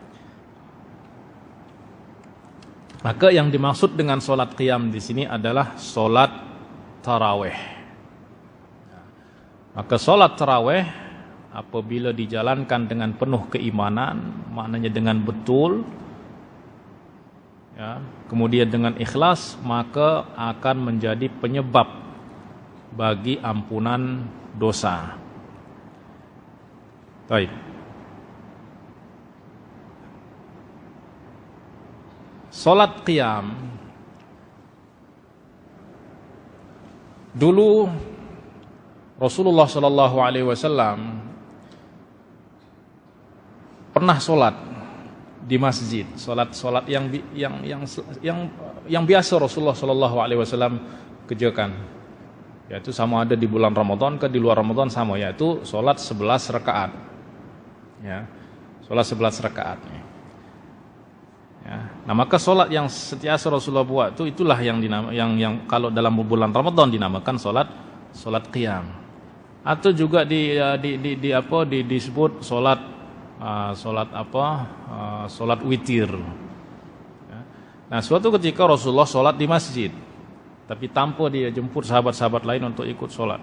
Maka yang dimaksud dengan solat qiyam di sini adalah solat tarawih. Maka solat tarawih apabila dijalankan dengan penuh keimanan, maknanya dengan betul, ya, kemudian dengan ikhlas, maka akan menjadi penyebab bagi ampunan dosa. Baik. Salat qiyam. Dulu Rasulullah sallallahu alaihi wasallam pernah salat di masjid, salat yang biasa Rasulullah sallallahu alaihi wasallam kerjakan. Yaitu sama ada di bulan Ramadan ke di luar Ramadan sama, yaitu salat 11 rakaat. Ya. Salat 11 rakaat. Ya. Nah, maka salat yang setiasa Rasulullah buat itulah yang kalau dalam bulan Ramadan dinamakan salat qiyam. Atau juga disebut salat witir. Ya. Nah, suatu ketika Rasulullah salat di masjid, tapi tanpa dia jemput sahabat-sahabat lain untuk ikut salat.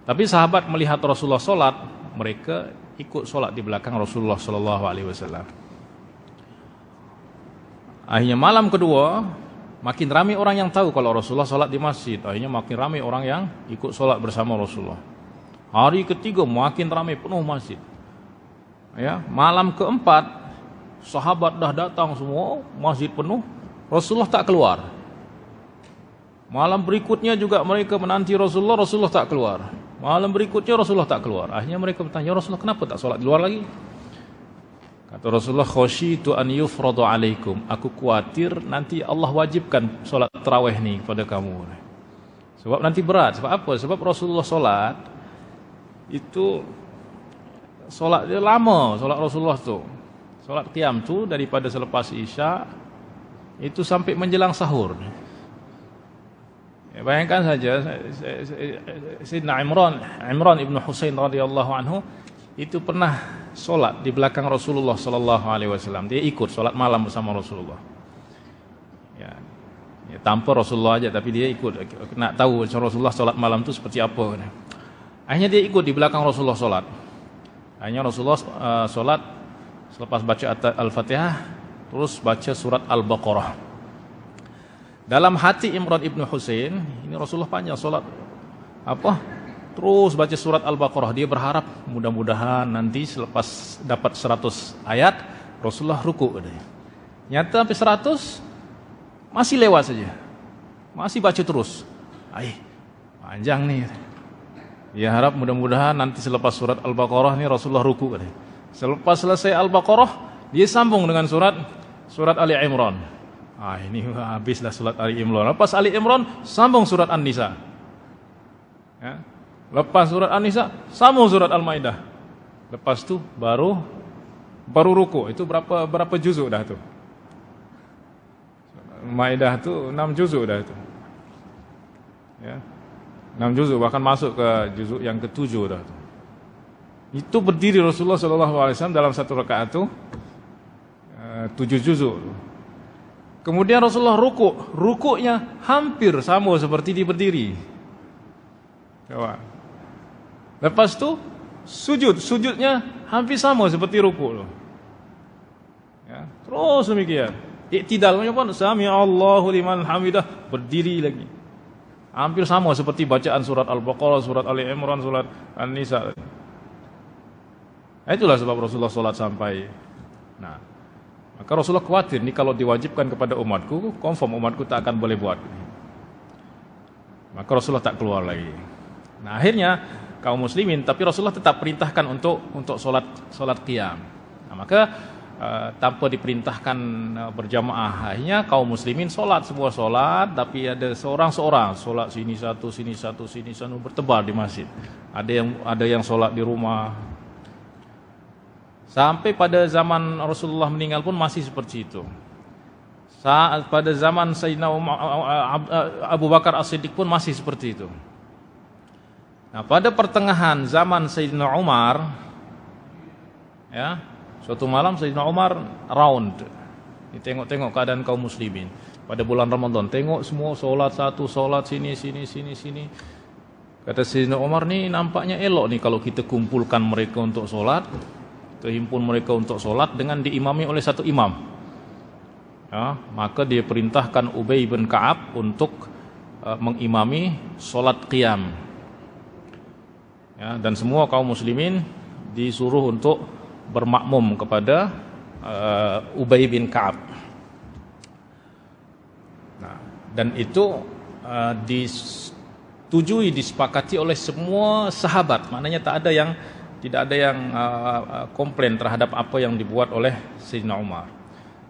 Tapi sahabat melihat Rasulullah salat, mereka ikut salat di belakang Rasulullah sallallahu alaihi wasallam. Akhirnya malam kedua, makin ramai orang yang tahu kalau Rasulullah salat di masjid. Akhirnya makin ramai orang yang ikut salat bersama Rasulullah. Hari ketiga makin ramai, penuh masjid. Ya, malam keempat, sahabat dah datang semua, masjid penuh, Rasulullah tak keluar. Malam berikutnya juga mereka menanti Rasulullah, Rasulullah tak keluar. Malam berikutnya Rasulullah tak keluar. Akhirnya mereka bertanya, Rasulullah kenapa tak salat di luar lagi? Kata Rasulullah, khasyitu an yufradu alaikum. Aku khawatir nanti Allah wajibkan solat tarawih ni kepada kamu. Sebab nanti berat. Sebab apa? Sebab Rasulullah solat itu solat dia lama, solat Rasulullah tu. Solat qiyam tu daripada selepas Isya itu sampai menjelang sahur. Ya, bayangkan saja Sayyidina Imran ibn Husain radhiyallahu anhu itu pernah solat di belakang Rasulullah sallallahu alaihi wasallam. Dia ikut solat malam bersama Rasulullah. Ya, tanpa Rasulullah aja, tapi dia ikut nak tahu Rasulullah solat malam itu seperti apa. Akhirnya dia ikut di belakang Rasulullah solat. Akhirnya Rasulullah solat selepas baca Al-Fatihah terus baca surat Al-Baqarah. Dalam hati Imran ibn Husain, ini Rasulullah panjang solat terus baca surat Al-Baqarah. Dia berharap mudah-mudahan nanti selepas dapat 100 ayat Rasulullah ruku. Nyata sampai 100 masih lewat saja, masih baca terus. Panjang nih. Dia harap mudah-mudahan nanti selepas surat Al-Baqarah ni Rasulullah ruku. Selepas selesai Al-Baqarah, dia sambung dengan surat Ali Imran. Ini habislah surat Ali Imran. Lepas Ali Imran sambung surat An-Nisa. Ya. Lepas surat An-Nisa sambung surat Al-Maidah. Lepas tu baru ruku. Itu berapa juzuk dah tu? Al-Maidah tu 6 juzuk dah tu. Ya. 6 juzuk, bahkan masuk ke juzuk yang ke-7 dah tu. Itu berdiri Rasulullah SAW dalam satu rakaat tu 7 juzuk. Kemudian Rasulullah rukuknya hampir sama seperti dia berdiri. Coba. Lepas tu sujudnya hampir sama seperti rukuk. Ya, terus demikian. Iktidalnya pun sami Allahu liman hamidah, berdiri lagi. Hampir sama seperti bacaan surat Al-Baqarah, surat Ali Imran, surat An-Nisa. Itulah sebab Rasulullah salat sampai. Nah, maka Rasulullah khawatir ni kalau diwajibkan kepada umatku, confirm umatku tak akan boleh buat. Maka Rasulullah tak keluar lagi. Nah, akhirnya kaum muslimin, tapi Rasulullah tetap perintahkan untuk solat qiyam. Nah, maka tanpa diperintahkan berjamaah, akhirnya kaum muslimin semua solat, tapi ada seorang-seorang solat sini satu bertebar di masjid. Ada yang solat di rumah. Sampai pada zaman Rasulullah meninggal pun masih seperti itu. Pada zaman Sayyidina Abu Bakar As-Siddiq pun masih seperti itu. Nah, pada pertengahan zaman Sayyidina Umar, ya, suatu malam Sayyidina Umar round, tengok keadaan kaum muslimin pada bulan Ramadan, tengok semua solat satu, solat sini. Kata Sayyidina Umar, ni nampaknya elok ni kalau kita kumpulkan mereka untuk solat, terhimpun mereka untuk solat dengan diimami oleh satu imam. Ya, maka dia perintahkan Ubay bin Ka'ab untuk mengimami solat qiyam. Ya, dan semua kaum muslimin disuruh untuk bermakmum kepada Ubay bin Ka'ab. Nah, dan itu disetujui, disepakati oleh semua sahabat. Maknanya tidak ada yang komplain terhadap apa yang dibuat oleh Sayyidina Umar.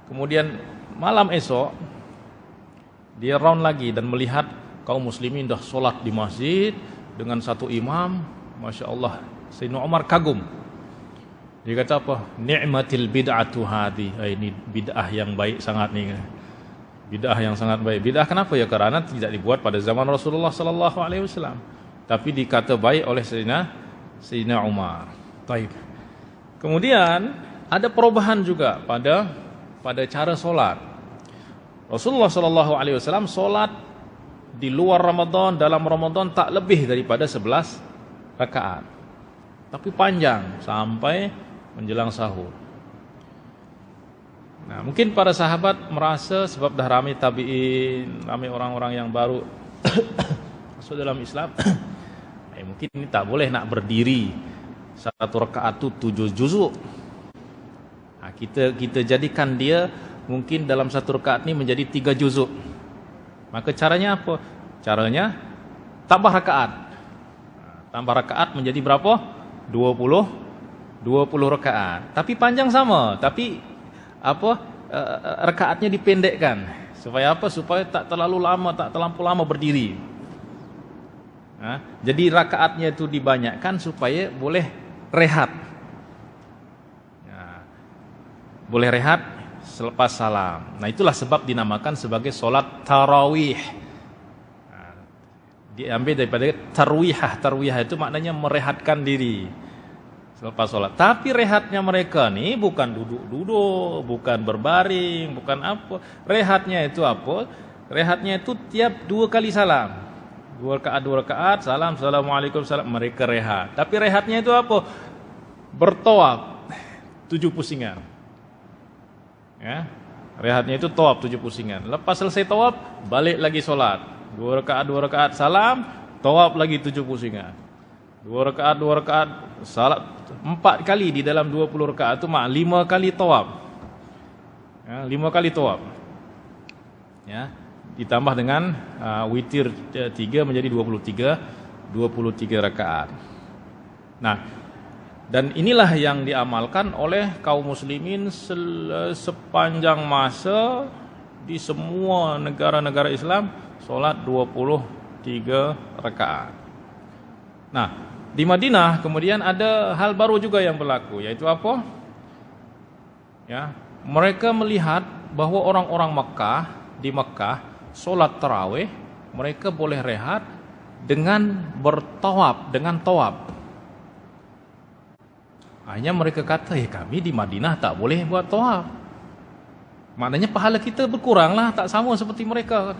Kemudian malam esok dia round lagi dan melihat kaum muslimin dah solat di masjid dengan satu imam. Masya Allah, Sayyidina Umar kagum. Dia kata apa? Ni'matil bid'atu hadhi. Ini bid'ah yang baik sangat nih. Bid'ah yang sangat baik. Bid'ah kenapa ya? Karena tidak dibuat pada zaman Rasulullah sallallahu alaihi wasallam, tapi dikata baik oleh Sayyidina Umar. Baik. Kemudian ada perubahan juga pada cara solat. Rasulullah sallallahu alaihi wasallam solat di luar Ramadan, dalam Ramadan tak lebih daripada 11 rakaat. Tapi panjang sampai menjelang sahur. Nah, mungkin para sahabat merasa sebab dah ramai tabi'in, ramai orang-orang yang baru masuk dalam Islam, mungkin ini tak boleh nak berdiri satu rakaat itu 7 juzuk. Nah, kita jadikan dia mungkin dalam satu rakaat ini menjadi 3 juzuk. Maka caranya apa? Caranya tambah rakaat. Tambah rakaat menjadi berapa? 20 rakaat. Tapi panjang sama, tapi rakaatnya dipendekkan. Supaya apa? Supaya tak terlalu lama berdiri. Nah, jadi rakaatnya itu dibanyakkan supaya boleh rehat. Nah, boleh rehat selepas salam. Nah, itulah sebab dinamakan sebagai solat tarawih. Nah, diambil daripada tarwihah. Tarwihah itu maknanya merehatkan diri selepas solat. Tapi rehatnya mereka nih bukan duduk-duduk, bukan berbaring, bukan apa. Rehatnya itu apa? Rehatnya itu tiap 2 kali salam. 2 rakaat, salam, assalamualaikum, salam, mereka rehat. Tapi rehatnya itu apa? Bertawaf 7 pusingan. Ya, rehatnya itu tawaf 7 pusingan. Lepas selesai tawaf, balik lagi solat. 2 rakaat, salam, tawaf lagi 7 pusingan. 2 rakaat, salat 4 kali di dalam 20 rakaat itu 5 kali tawaf. Ya, 5 kali tawaf. Ya, ditambah dengan witir 3 menjadi 23 rakaat. Nah, dan inilah yang diamalkan oleh kaum muslimin sepanjang masa di semua negara-negara Islam, solat 23 rakaat. Nah, di Madinah kemudian ada hal baru juga yang berlaku, yaitu apa? Ya, mereka melihat bahwa orang-orang di Mekah solat tarawih mereka boleh rehat dengan bertawaf, dengan tawaf. Hanya mereka kata, kami di Madinah tak boleh buat tawaf. Maknanya pahala kita berkuranglah, tak sama seperti mereka.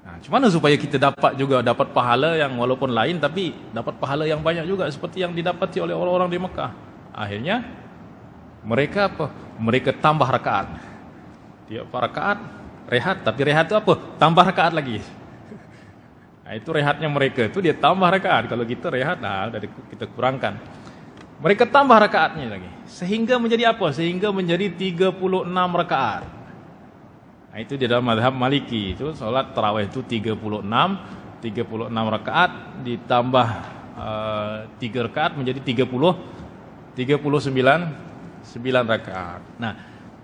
Nah, macam mana supaya kita dapat pahala yang walaupun lain tapi dapat pahala yang banyak juga seperti yang didapati oleh orang-orang di Mekah? Akhirnya mereka apa? Mereka tambah rakaat. Tiap rakaat rehat, tapi rehat itu apa? Tambah rakaat lagi. Nah, itu rehatnya mereka itu dia tambah rakaat. Kalau kita rehat, kita kurangkan. Mereka tambah rakaatnya lagi. Sehingga menjadi apa? Sehingga menjadi 36 rakaat. Nah, itu di dalam mazhab Maliki. Itu solat tarawih itu 36 rakaat ditambah 3 rakaat menjadi 39 rakaat. Nah,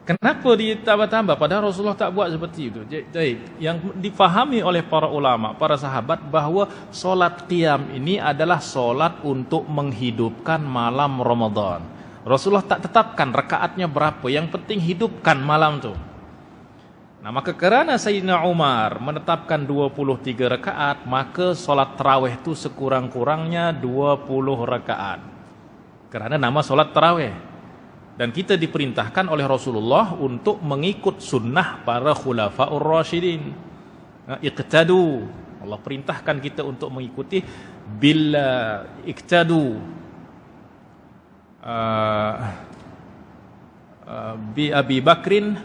kenapa ditambah-tambah? Padahal Rasulullah tak buat seperti itu. Jadi, yang difahami oleh para ulama, para sahabat, bahwa solat qiyam ini adalah solat untuk menghidupkan malam Ramadan. Rasulullah tak tetapkan rakaatnya berapa, yang penting hidupkan malam itu. Nah, maka kerana Sayyidina Umar menetapkan 23 rakaat, maka solat tarawih itu sekurang-kurangnya 20 rakaat. Kerana nama solat tarawih. Dan kita diperintahkan oleh Rasulullah untuk mengikut sunnah para khulafaur rasyidin. Iqtadu. Allah perintahkan kita untuk mengikuti bila iqtadu bi Abi Bakrin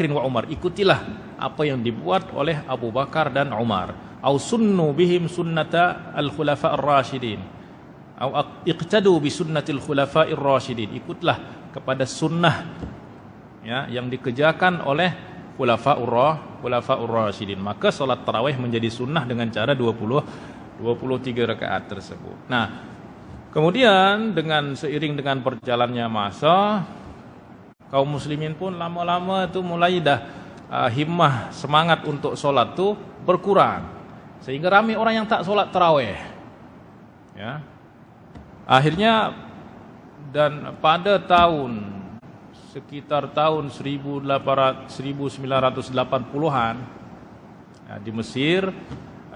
wa Umar. Ikutilah apa yang dibuat oleh Abu Bakar dan Umar. Au sunnu bihim sunnata al-khulafa ar-rasyidin. Au iqtadu bi sunnatil khulafa ar-rasyidin. Ikutlah kepada sunnah ya yang dikerjakan oleh khulafa ar-rasyidin. Maka solat tarawih menjadi sunnah dengan cara 23 rakaat tersebut. Nah, kemudian seiring dengan berjalannya masa, kaum muslimin pun lama-lama itu mulai dah himmah semangat untuk solat tu berkurang, sehingga ramai orang yang tak solat tarawih. Ya, akhirnya dan pada sekitar tahun 1980-an ya, di Mesir,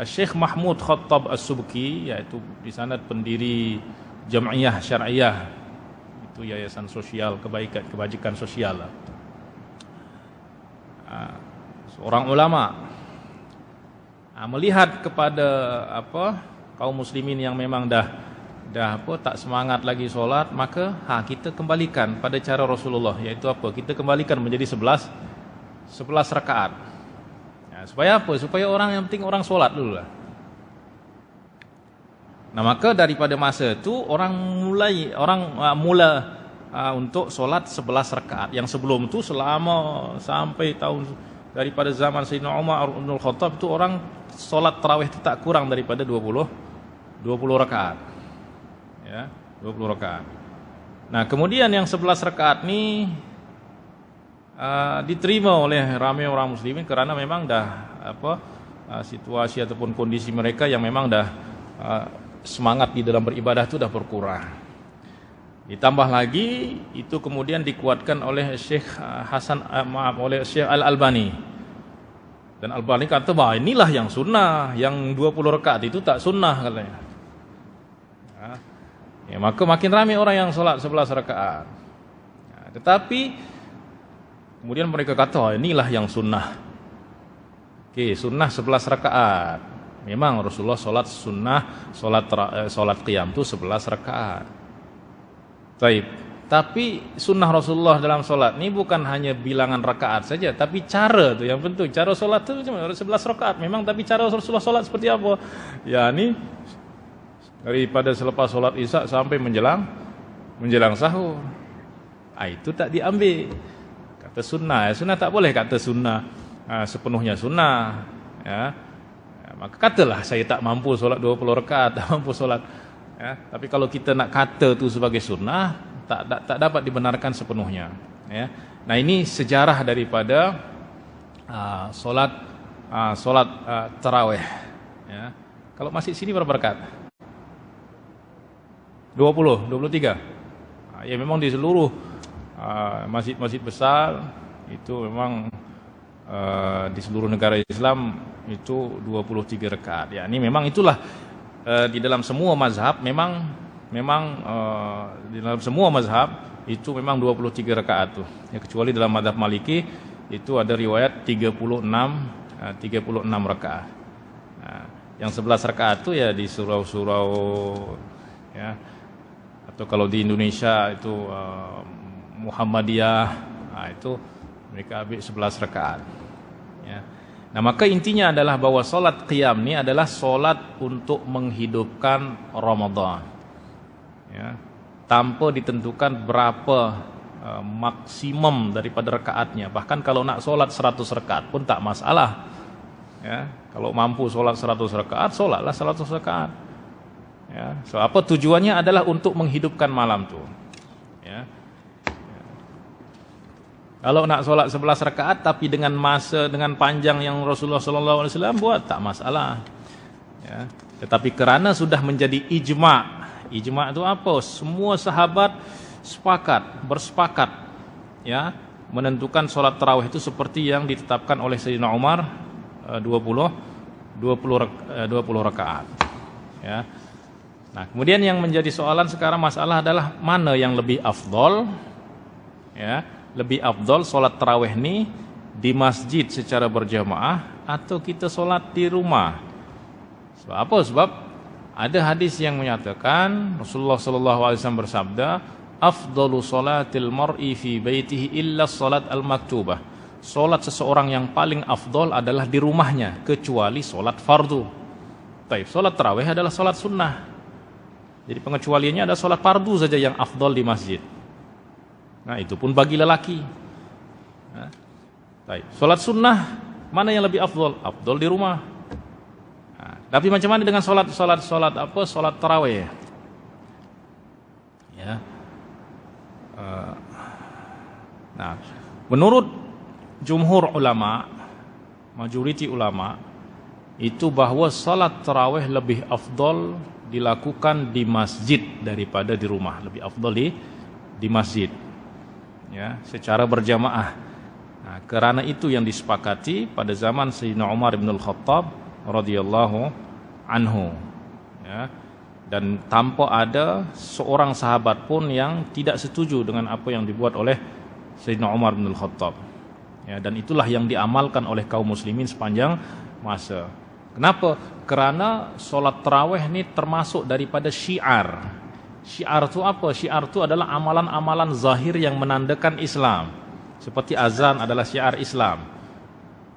Syekh Mahmud Khattab As-Subki, yaitu di sana pendiri Jam'iyah Syariah, itu yayasan sosial kebajikan sosial lah. Seorang ulama melihat kepada kaum muslimin yang memang dah tak semangat lagi solat, maka kita kembalikan pada cara Rasulullah, yaitu kita kembalikan menjadi 11 rakaat. Supaya apa? Supaya orang yang penting orang solat dulu lah. Nah, maka daripada masa itu orang mula untuk solat 11 rakaat. Yang sebelum itu sampai daripada zaman Sayyidina Umar bin Khattab itu orang solat tarawih itu tak kurang daripada 20 rakaat. Ya, 20 rakaat. Nah, kemudian yang 11 rakaat ni diterima oleh ramai orang muslimin kerana memang dah situasi ataupun kondisi mereka yang memang dah semangat di dalam beribadah itu dah berkurang. Ditambah lagi itu kemudian dikuatkan oleh Syekh oleh Syekh Al-Albani. Dan Albani kata bahawa inilah yang sunnah, yang 20 rakaat itu tak sunnah katanya. Ya, maka makin ramai orang yang solat 11 rakaat. Tetapi kemudian mereka kata inilah yang sunnah. Sunnah 11 rakaat. Memang Rasulullah solat sunnah, solat qiyam itu 11 rakaat. Tapi sunnah Rasulullah dalam solat ini bukan hanya bilangan rakaat saja, tapi cara tu yang penting. Cara solat tu cuma 11 rakaat memang, tapi cara Rasulullah solat seperti apa? Ya, ni daripada selepas solat Isya sampai menjelang sahur. Itu tak diambil. Kata sunnah, sunnah tak boleh kata sunnah sepenuhnya sunnah. Ya. Maka katalah saya tak mampu solat 20 rakaat, tak mampu solat. Ya. Tapi kalau kita nak kata tu sebagai sunnah, tak dapat dibenarkan sepenuhnya. Ya. Nah, ini sejarah daripada solat tarawih. Ya. Kalau masih sini berapa rakaat? 20, 23. Ya, memang di seluruh masjid-masjid besar itu memang di seluruh negara Islam itu 23 rakaat. Ya, ini memang itulah di dalam semua mazhab memang di dalam semua mazhab itu memang 23 rakaat tuh. Ya, kecuali dalam mazhab Maliki itu ada riwayat 36 rakaat. Nah, yang 11 rakaat itu ya di surau-surau ya. Atau kalau di Indonesia itu Muhammadiyah, itu mereka ambil 11 rakaat. Ya. Nah, maka intinya adalah bahwa solat qiyam ini adalah solat untuk menghidupkan Ramadan. Ya. Tanpa ditentukan berapa maksimum daripada rakaatnya. Bahkan kalau nak solat 100 rakaat pun tak masalah. Ya. Kalau mampu solat 100 rakaat, solatlah 100 rakaat. Ya. So, apa tujuannya adalah untuk menghidupkan malam tu. Ya. Kalau nak solat 11 rakaat tapi dengan panjang yang Rasulullah SAW buat, tak masalah. Ya. Tetapi kerana sudah menjadi ijma' itu apa? Semua sahabat bersepakat ya, menentukan solat tarawih itu seperti yang ditetapkan oleh Sayyidina Umar 20 rakaat. Ya. Nah, kemudian yang menjadi soalan sekarang masalah adalah mana yang lebih afdol? Ya. Lebih afdol solat tarawih ni di masjid secara berjamaah atau kita solat di rumah? Sebab apa? Sebab ada hadis yang menyatakan Rasulullah SAW bersabda, afdalu salatil mar'i fi baitihi illa salat al-maktubah. solat seseorang yang paling afdol adalah di rumahnya, kecuali solat fardu. Taib, solat tarawih adalah solat sunnah. Jadi pengecualiannya ada solat fardu saja yang afdol di masjid. Nah, itu pun bagi lelaki. Nah, taib, solat sunnah mana yang lebih afdol? Afdol di rumah. Nah, tapi macam mana dengan solat tarawih? Ya. Nah, menurut jumhur ulama, majoriti ulama, itu bahwa salat tarawih lebih afdol dilakukan di masjid daripada di rumah. Lebih afdol di masjid, ya, secara berjamaah. Nah, kerana itu yang disepakati pada zaman Sayyidina Umar bin Al-Khattab radhiyallahu anhu, ya, dan tanpa ada seorang sahabat pun yang tidak setuju dengan apa yang dibuat oleh Sayyidina Umar bin Al-Khattab. Ya, dan itulah yang diamalkan oleh kaum muslimin sepanjang masa. Kenapa? Kerana solat tarawih ini termasuk daripada syiar. Syiar itu apa? Syiar itu adalah amalan-amalan zahir yang menandakan Islam. Seperti azan adalah syiar Islam.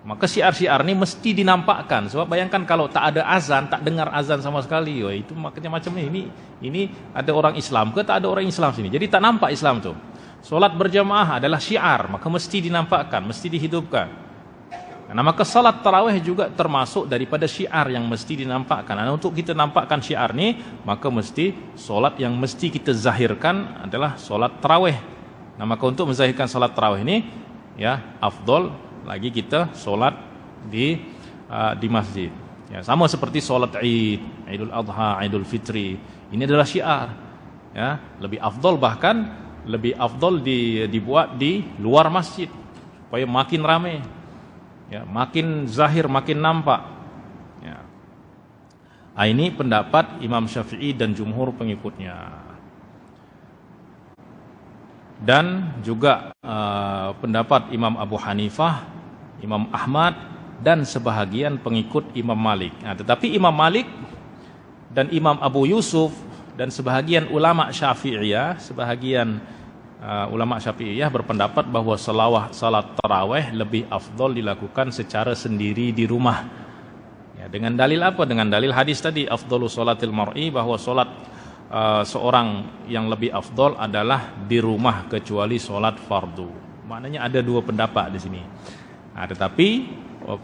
Maka syiar-syiar ini mesti dinampakkan. Sebab bayangkan kalau tak ada azan, tak dengar azan sama sekali, oh, itu makanya macam ini ada orang Islam ke tak ada orang Islam sini. Jadi tak nampak Islam tu. Solat berjamaah adalah syiar, maka mesti dinampakkan, mesti dihidupkan. Nah, maka salat tarawih juga termasuk daripada syiar yang mesti dinampakkan. Nah, untuk kita nampakkan syiar ni, maka mesti solat yang mesti kita zahirkan adalah solat tarawih. Nah, maka untuk menzahirkan solat tarawih ni, ya, afdol lagi kita solat di masjid. Ya, sama seperti solat Id, Idul Adha, Idul Fitri. Ini adalah syiar. Ya, lebih afdol, bahkan lebih afdol dibuat di luar masjid supaya makin ramai, ya, makin zahir, makin nampak. Ya. Ini pendapat Imam Syafi'i dan jumhur pengikutnya. Dan juga pendapat Imam Abu Hanifah, Imam Ahmad, dan sebahagian pengikut Imam Malik. Nah, tetapi Imam Malik dan Imam Abu Yusuf dan sebahagian ulama Syafi'iyah, ulama Syafi'iyah berpendapat bahwa salat tarawih lebih afdol dilakukan secara sendiri di rumah. Ya, dengan dalil apa? Dengan dalil hadis tadi, afdhalu salatil mar'i, bahwa salat seorang yang lebih afdol adalah di rumah kecuali salat fardu. Maknanya ada dua pendapat di sini. Nah, tetapi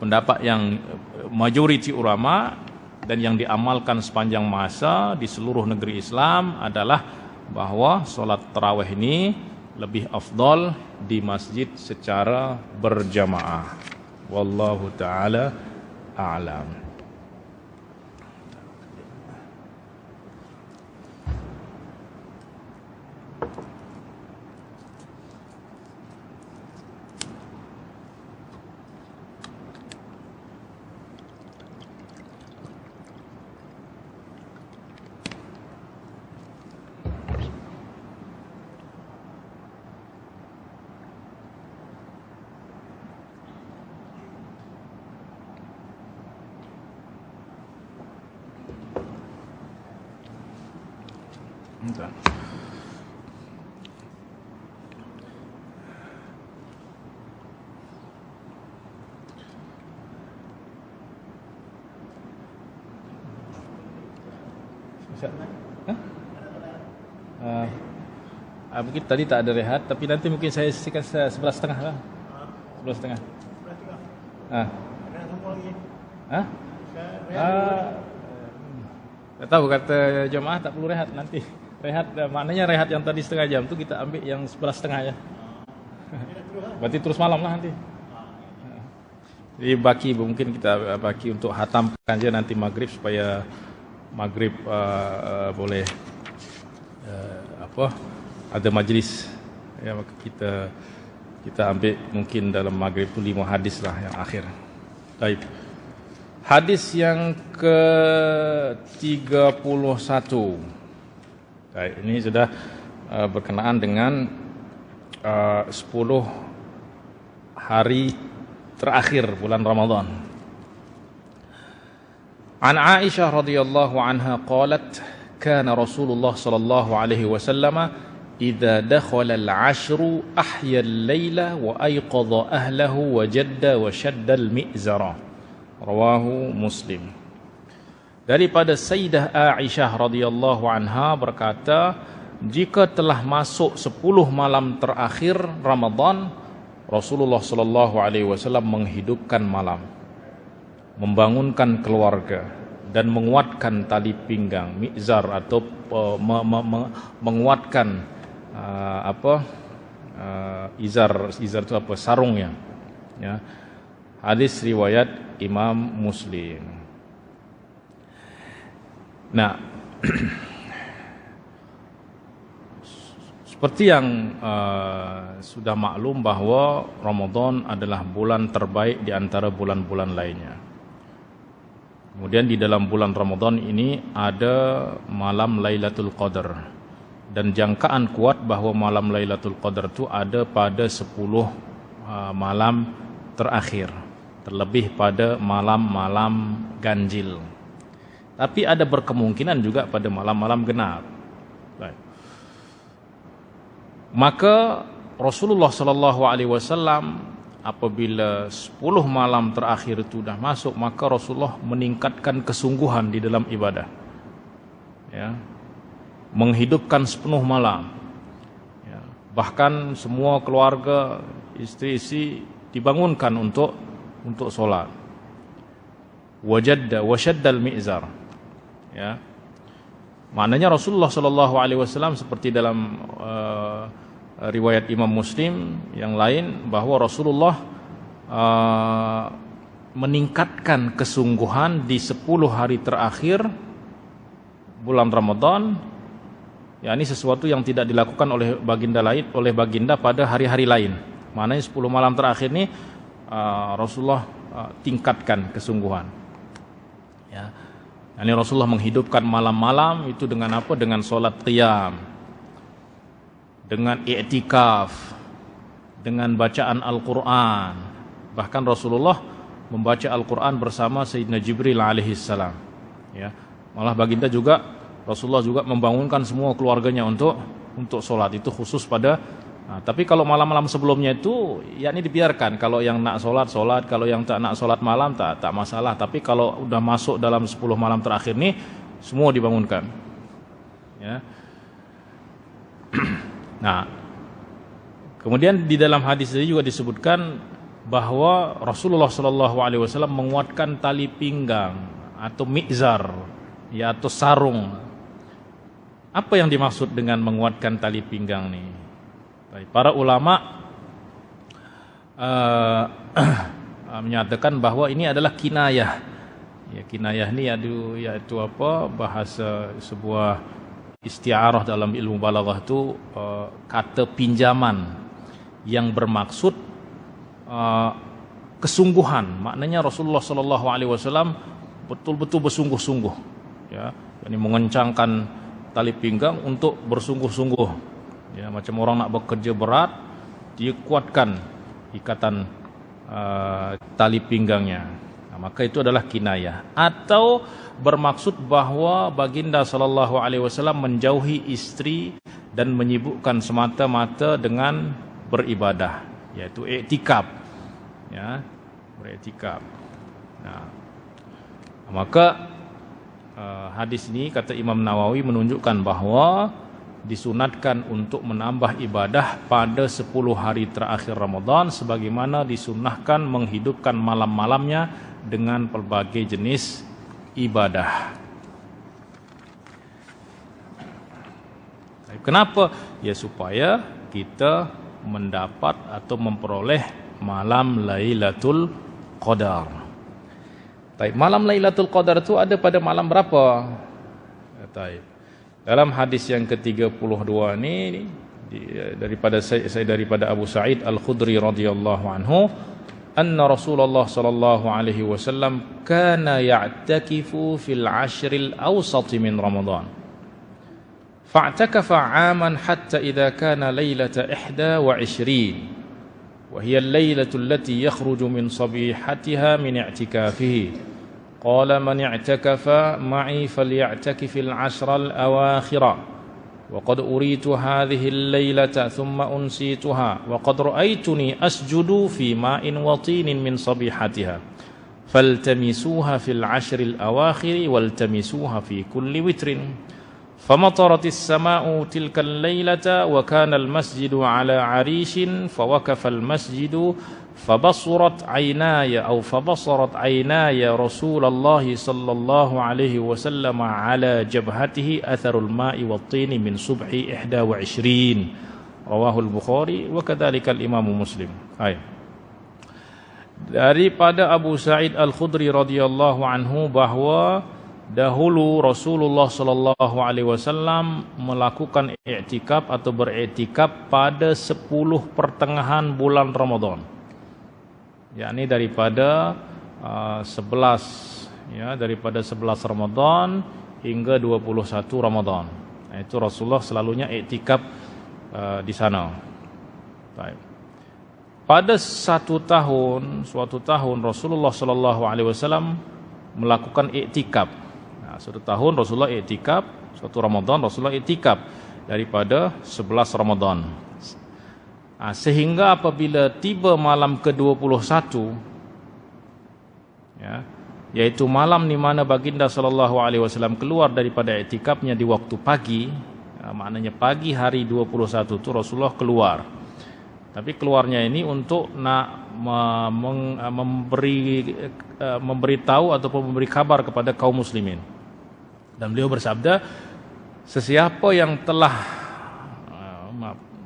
pendapat yang majoriti ulama dan yang diamalkan sepanjang masa di seluruh negeri Islam adalah bahwa solat tarawih ini lebih afdal di masjid secara berjamaah. Wallahu ta'ala a'lam. Mungkin tadi tak ada rehat, tapi nanti mungkin saya sisihkan 11.30 lah. 11.30. Tak tahu, kata jemaah tak perlu rehat nanti. Rehat maknanya rehat yang tadi setengah jam tu kita ambil yang 11.30 ya. Berarti terus malam lah nanti. Jadi baki mungkin kita baki untuk hatamkan je nanti maghrib, supaya maghrib boleh ada majlis, ya, maka kita ambil mungkin dalam maghrib tu 5 hadis lah yang akhir. Baik. Hadis yang ke-31. Baik, ini sudah berkenaan dengan 10 hari terakhir bulan Ramadan. An Aisyah radhiyallahu anha qalat, kana Rasulullah sallallahu alaihi wasallam idza dakhala al-'ashru ahya al-laila wa ayqadha ahlahu wa jadda wa shadda al-mi'zara. Rawahu Muslim. Daripada Sayyidah Aisyah radhiyallahu anha berkata, jika telah masuk 10 malam terakhir Ramadan, Rasulullah sallallahu alaihi wasallam menghidupkan malam, membangunkan keluarga dan menguatkan tali pinggang, mizar atau menguatkan izar itu apa, sarungnya, ya. Hadis riwayat Imam Muslim. Nah, seperti yang sudah maklum bahwa Ramadan adalah bulan terbaik di antara bulan-bulan lainnya. Kemudian di dalam bulan Ramadan ini ada malam Lailatul Qadar, dan jangkaan kuat bahwa malam Lailatul Qadar itu ada pada 10 malam terakhir, terlebih pada malam-malam ganjil. Tapi ada berkemungkinan juga pada malam-malam genap. Baik. Maka Rasulullah sallallahu alaihi wasallam apabila 10 malam terakhir itu sudah masuk, maka Rasulullah meningkatkan kesungguhan di dalam ibadah. Ya. Menghidupkan sepenuh malam. Ya. Bahkan semua keluarga, istri-istri dibangunkan untuk sholat. Wajadda washaddal mi'zar. Ya. Maknanya Rasulullah sallallahu alaihi wasallam seperti dalam riwayat Imam Muslim yang lain, bahwa Rasulullah meningkatkan kesungguhan di 10 hari terakhir bulan Ramadan. Ya, ini sesuatu yang tidak dilakukan oleh baginda pada hari-hari lain. Maknanya 10 malam terakhir ini Rasulullah tingkatkan kesungguhan. Ya. Ini Rasulullah menghidupkan malam-malam itu dengan apa? Dengan solat qiyam, dengan i'tikaf, dengan bacaan Al-Quran. Bahkan Rasulullah membaca Al-Quran bersama Sayyidina Jibril alaihissalam. Ya. Malah baginda juga, Rasulullah juga membangunkan semua keluarganya untuk sholat. Itu khusus pada tapi kalau malam-malam sebelumnya itu yakni dibiarkan. Kalau yang nak sholat, kalau yang tak nak sholat malam tak masalah. Tapi kalau udah masuk dalam 10 malam terakhir ini, semua dibangunkan. Ya. Nah, kemudian di dalam hadis ini juga disebutkan bahwa Rasulullah SAW menguatkan tali pinggang atau mizar, ya, atau sarung. Apa yang dimaksud dengan menguatkan tali pinggang nih? Para ulama menyatakan bahwa ini adalah kinayah. Ya, kinayah ini yaitu apa? Bahasa sebuah isti'arah dalam ilmu balaghah itu kata pinjaman yang bermaksud kesungguhan. Maknanya Rasulullah sallallahu alaihi wasallam betul-betul bersungguh-sungguh, ya, ini mengencangkan tali pinggang untuk bersungguh-sungguh. Ya, macam orang nak bekerja berat, dia kuatkan ikatan tali pinggangnya. Nah, maka itu adalah kinayah. Atau bermaksud bahwa baginda sallallahu alaihi wasallam menjauhi istri dan menyibukkan semata-mata dengan beribadah, yaitu i'tikaf. Ya, beriktikaf. Nah, maka hadis ini kata Imam Nawawi menunjukkan bahwa disunatkan untuk menambah ibadah pada 10 hari terakhir Ramadan, sebagaimana disunahkan menghidupkan malam-malamnya dengan pelbagai jenis ibadah. Kenapa? Ya, supaya kita mendapat atau memperoleh malam Lailatul Qadar. Baik, malam Lailatul Qadar itu ada pada malam berapa? Baik. Dalam hadis yang ke-32 ini daripada Abu Sa'id Al-Khudri radhiyallahu anhu, anna Rasulullah sallallahu alaihi wasallam kana ya'takifu fil 'ashril awsat min Ramadan. Fa'takafa 'aman hatta idza kana lailata 21 wa hiya al-lailatu allati yakhruju min sabihatiha min i'tikafihi. قال من اعتكف معي فليعتكف العشر الأواخر وقد أريت هذه الليلة ثم أنسيتها وقد رأيتني أسجد في ماء وطين من صبيحتها فالتمسوها في العشر الأواخر والتمسوها في كل وتر فمطرت السماء تلك الليلة وكان المسجد على عريش فوقف المسجد فبصرت عيناي رسول الله صلى الله عليه وسلم على جبهته أثر الماء والطين من صبح 21 رواه البخاري وكذلك الإمام مسلم. Daripada Abu Sa'id Al-Khudri radhiyallahu anhu bahwa dahulu Rasulullah sallallahu alaihi wasallam melakukan i'tikaf atau beriktikaf pada 10 pertengahan bulan Ramadan. Yakni daripada 11 Ramadan hingga 21 Ramadan. Itu Rasulullah selalunya i'tikaf di sana. Baik. Pada suatu tahun Rasulullah sallallahu alaihi wasallam melakukan i'tikaf. Nah, suatu tahun Rasulullah i'tikaf, suatu Ramadan Rasulullah i'tikaf daripada 11 Ramadan. Nah, sehingga apabila tiba malam ke-21 yaitu malam di mana baginda sallallahu alaihi wasallam keluar daripada i'tikafnya di waktu pagi, maknanya pagi hari 21 itu Rasulullah keluar. Tapi keluarnya ini untuk memberitahu ataupun memberi kabar kepada kaum muslimin. Dan beliau bersabda, sesiapa yang telah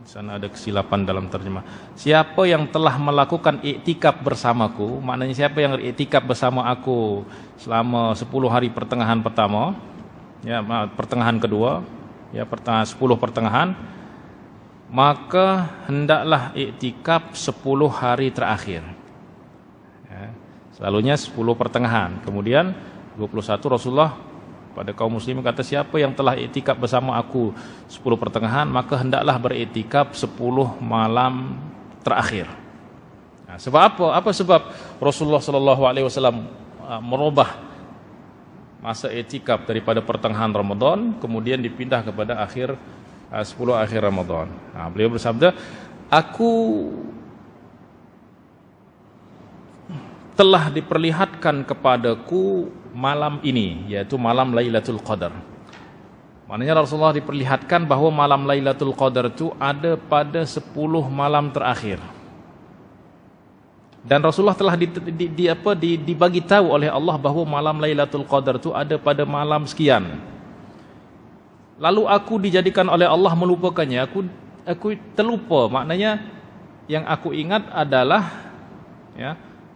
sana ada kesilapan dalam terjemah. Siapa yang telah melakukan iktikaf bersamaku, maknanya siapa yang iktikaf bersama aku selama 10 hari pertengahan pertama, pertengahan kedua, 10 pertengahan, maka hendaklah iktikaf 10 hari terakhir. Selalunya 10 pertengahan. Kemudian 21 Rasulullah pada kaum muslimin kata, siapa yang telah iktikaf bersama aku 10 pertengahan, maka hendaklah beriktikaf 10 malam terakhir. Sebab apa? Apa sebab Rasulullah sallallahu alaihi wasallam merubah masa iktikaf daripada pertengahan Ramadan kemudian dipindah kepada 10 akhir Ramadan. Beliau bersabda, aku telah diperlihatkan kepadaku malam ini, yaitu malam Lailatul Qadar. Maknanya Rasulullah diperlihatkan bahwa malam Lailatul Qadar itu ada pada 10 malam terakhir. Dan Rasulullah telah dibagi tahu oleh Allah bahwa malam Lailatul Qadar itu ada pada malam sekian. Lalu aku dijadikan oleh Allah melupakannya, aku terlupa. Maknanya yang aku ingat adalah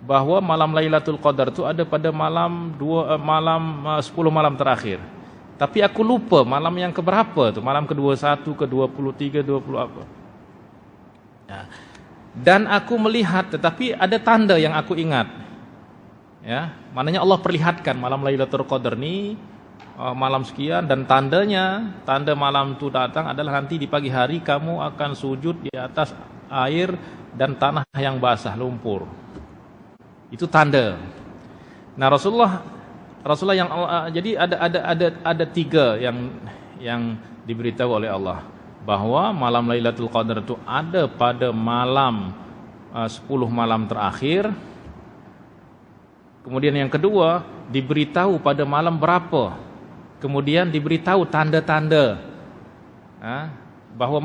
bahwa malam Lailatul Qadar itu ada pada malam 10 malam terakhir. Tapi aku lupa malam yang keberapa tu, malam ke-21, ke-23, 20 apa. Dan aku melihat, tetapi ada tanda yang aku ingat. Maknanya Allah perlihatkan malam Lailatul Qadar ni malam sekian, dan tanda malam itu datang adalah nanti di pagi hari kamu akan sujud di atas air dan tanah yang basah, lumpur. Itu tanda. Nah, Rasulullah yang jadi ada 3 yang diberitahu oleh Allah bahwa malam Lailatul Qadar itu ada pada malam 10 malam terakhir. Kemudian yang kedua diberitahu pada malam berapa. Kemudian diberitahu tanda-tanda bahwa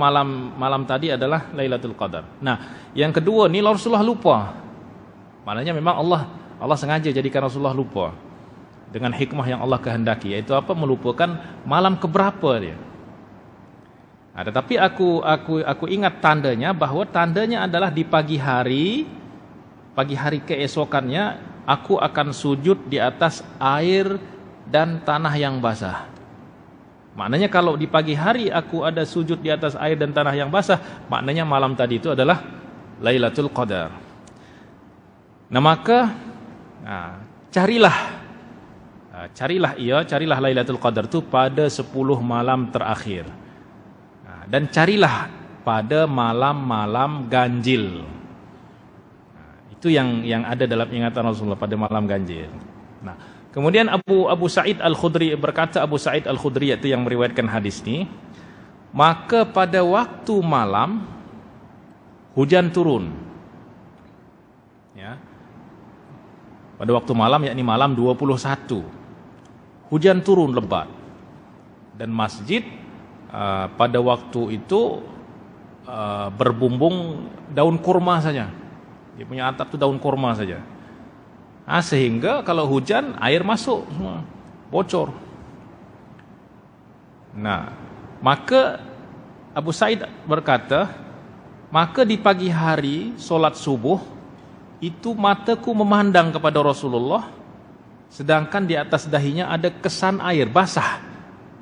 malam tadi adalah Lailatul Qadar. Nah, yang kedua ni Rasulullah lupa. Maknanya memang Allah sengaja jadikan Rasulullah lupa dengan hikmah yang Allah kehendaki, yaitu apa? Melupakan malam keberapa dia. Tetapi aku ingat tandanya, bahwa tandanya adalah di pagi hari keesokannya aku akan sujud di atas air dan tanah yang basah. Maknanya kalau di pagi hari aku ada sujud di atas air dan tanah yang basah, maknanya malam tadi itu adalah Lailatul Qadar. Nah, maka carilah Lailatul Qadar itu pada 10 malam terakhir. Dan carilah pada malam-malam ganjil. Itu yang ada dalam ingatan Rasulullah, pada malam ganjil. Nah, kemudian Abu Sa'id Al-Khudri berkata, Abu Sa'id Al-Khudri itu yang meriwayatkan hadis ini, maka pada waktu malam hujan turun. Ya. Pada waktu malam, yakni malam 21, hujan turun lebat. Dan masjid pada waktu itu berbumbung daun kurma saja. Dia punya atap itu daun kurma saja. Sehingga kalau hujan, air masuk semua, bocor. Nah, maka Abu Sa'id berkata, maka di pagi hari solat subuh itu mataku memandang kepada Rasulullah, sedangkan di atas dahinya ada kesan air basah,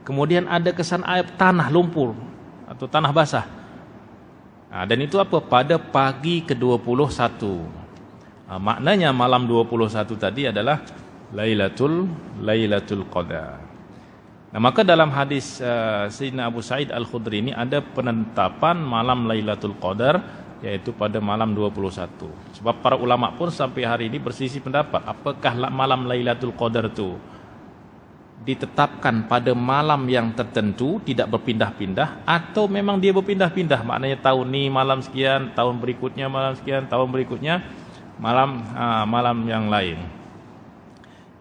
kemudian ada kesan air tanah lumpur atau tanah basah. Nah, dan itu apa? Pada pagi ke-21. Maknanya malam 21 tadi adalah Lailatul Qadar. Nah, maka dalam hadis Sayyidina Abu Sa'id Al-Khudri ini ada penetapan malam Lailatul Qadar, yaitu pada malam 21. Sebab para ulama pun sampai hari ini berselisih pendapat, apakah malam Lailatul Qadar itu ditetapkan pada malam yang tertentu, tidak berpindah-pindah, atau memang dia berpindah-pindah, maknanya tahun ini malam sekian, tahun berikutnya malam sekian, tahun berikutnya malam yang lain.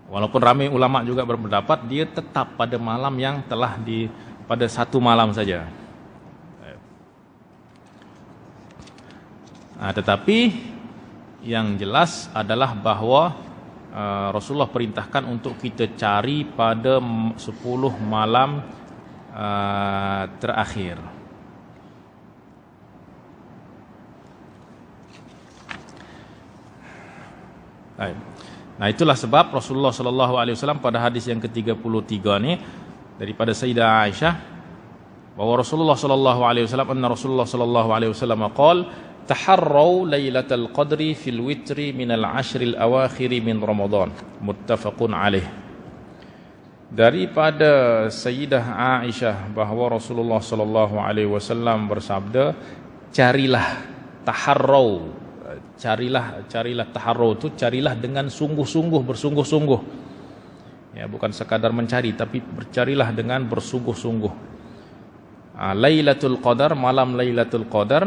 Walaupun ramai ulama juga berpendapat dia tetap pada malam yang telah pada satu malam saja. Tetapi yang jelas adalah bahwa Rasulullah perintahkan untuk kita cari pada 10 malam terakhir. Nah, itulah sebab Rasulullah sallallahu alaihi wasallam pada hadis yang ke-33 ini daripada Sayyidah Aisyah, bahwa Rasulullah sallallahu alaihi wasallam, anna Rasulullah sallallahu alaihi wasallam qala taharrau lailatal qadri fil witri minal ashril awakhiri min Ramadan, muttafaqun alaih. Daripada Sayyidah Aisyah bahwa Rasulullah sallallahu alaihi wasallam bersabda, carilah taharrau, carilah taharrau itu carilah dengan sungguh-sungguh, bersungguh-sungguh. Ya, bukan sekadar mencari, tapi bercarilah dengan bersungguh-sungguh. Lailatul Qadar, malam Lailatul Qadar.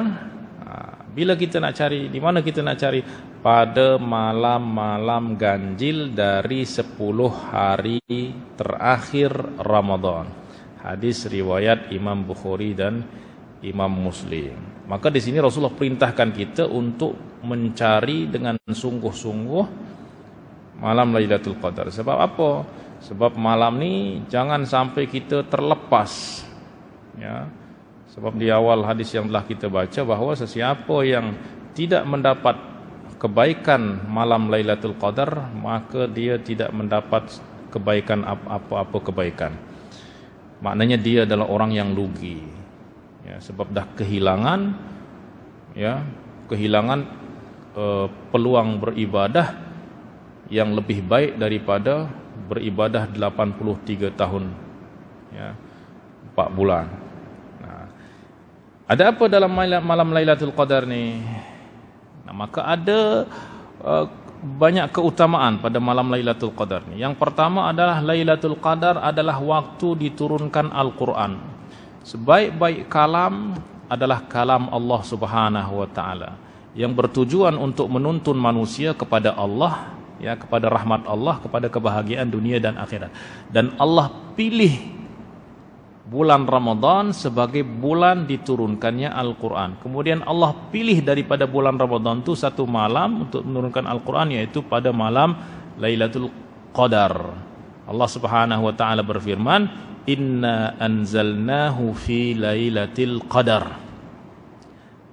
Bila kita nak cari, di mana kita nak cari? Pada malam-malam ganjil dari 10 hari terakhir Ramadan. Hadis riwayat Imam Bukhari dan Imam Muslim. Maka di sini Rasulullah perintahkan kita untuk mencari dengan sungguh-sungguh malam Lailatul Qadar. Sebab apa? Sebab malam ni jangan sampai kita terlepas. Ya. Sebab di awal hadis yang telah kita baca bahawa sesiapa yang tidak mendapat kebaikan malam Lailatul Qadar, maka dia tidak mendapat kebaikan apa-apa kebaikan. Maknanya dia adalah orang yang lugi. Ya, sebab dah kehilangan peluang beribadah yang lebih baik daripada beribadah 83 tahun, ya, 4 bulan. Nah, ada apa dalam malam Lailatul Qadar ni? Nah, maka ada banyak keutamaan pada malam Lailatul Qadar ni. Yang pertama adalah Lailatul Qadar adalah waktu diturunkan Al-Quran. Sebaik-baik kalam adalah kalam Allah Subhanahu wa taala yang bertujuan untuk menuntun manusia kepada Allah, ya, kepada rahmat Allah, kepada kebahagiaan dunia dan akhirat. Dan Allah pilih bulan Ramadan sebagai bulan diturunkannya Al-Quran. Kemudian Allah pilih daripada bulan Ramadan itu satu malam untuk menurunkan Al-Quran, yaitu pada malam Lailatul Qadar. Allah Subhanahu wa taala berfirman, Inna anzalnahu fi lailatul qadar.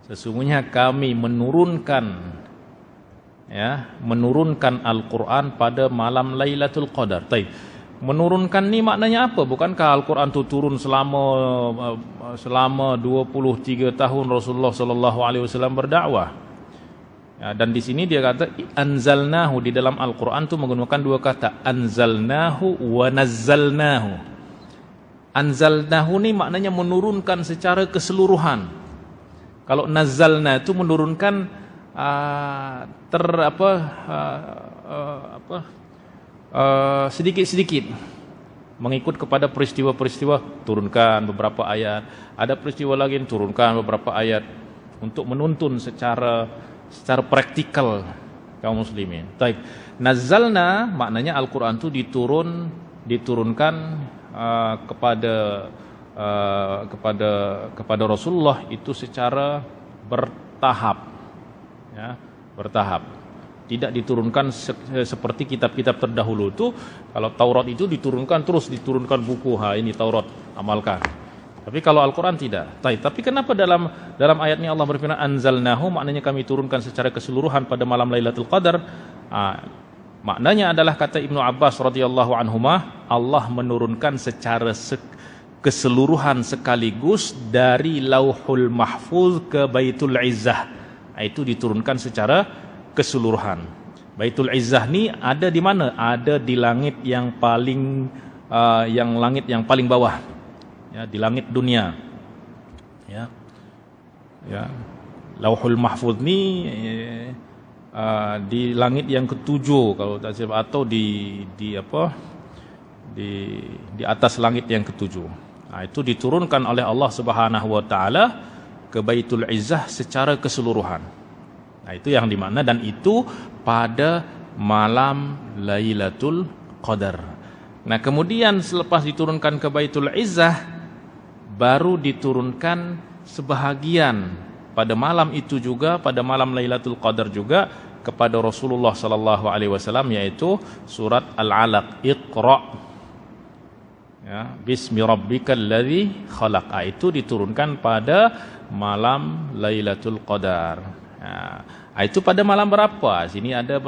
Sesungguhnya kami menurunkan Al-Quran pada malam Lailatul Qadar. Menurunkan ni maknanya apa? Bukankah Al-Quran itu turun selama 23 tahun Rasulullah sallallahu alaihi wasallam berdakwah? Ya, dan di sini dia kata anzalnahu, di dalam Al-Quran itu menggunakan dua kata, anzalnahu wa nazzalnahu. Anzalnahu ni maknanya menurunkan secara keseluruhan. Kalau nazzalna itu menurunkan sedikit-sedikit. mengikut kepada peristiwa-peristiwa, turunkan beberapa ayat. Ada peristiwa lagi, turunkan beberapa ayat untuk menuntun secara praktikal kaum muslimin. Baik. Nazzalna maknanya Al-Qur'an itu diturunkan kepada Rasulullah itu secara bertahap. Ya, bertahap. Tidak diturunkan seperti kitab-kitab terdahulu itu. Kalau Taurat itu diturunkan buku, ini Taurat, amalkan. Tapi kalau Al-Quran tidak. Tapi kenapa dalam ayat ini Allah berfirman anzalnahu, maknanya kami turunkan secara keseluruhan pada malam Lailatul Qadar? Maknanya adalah kata Ibnu Abbas radhiyallahu anhuma, Allah menurunkan secara keseluruhan sekaligus dari Lauhul Mahfuz ke Baitul Izzah. Itu diturunkan secara keseluruhan. Baitul Izzah ni ada di mana? Ada di langit yang paling bawah. Ya, di langit dunia. Ya. Lauhul Mahfuz ni di langit yang ketujuh kalau tak silap, atau di atas langit yang ketujuh. Itu diturunkan oleh Allah Subhanahu wa taala ke Baitul Izzah secara keseluruhan. Itu yang dimana, dan itu pada malam Lailatul Qadar. Kemudian selepas diturunkan ke Baitul Izzah, baru diturunkan sebahagian pada malam itu juga, pada malam Lailatul Qadar juga kepada Rasulullah sallallahu alaihi wasallam, yaitu surat Al-Alaq, Iqra. Ya, bismi rabbikal ladzi khalaq. Itu diturunkan pada malam Lailatul Qadar. Itu pada malam berapa? Sini ada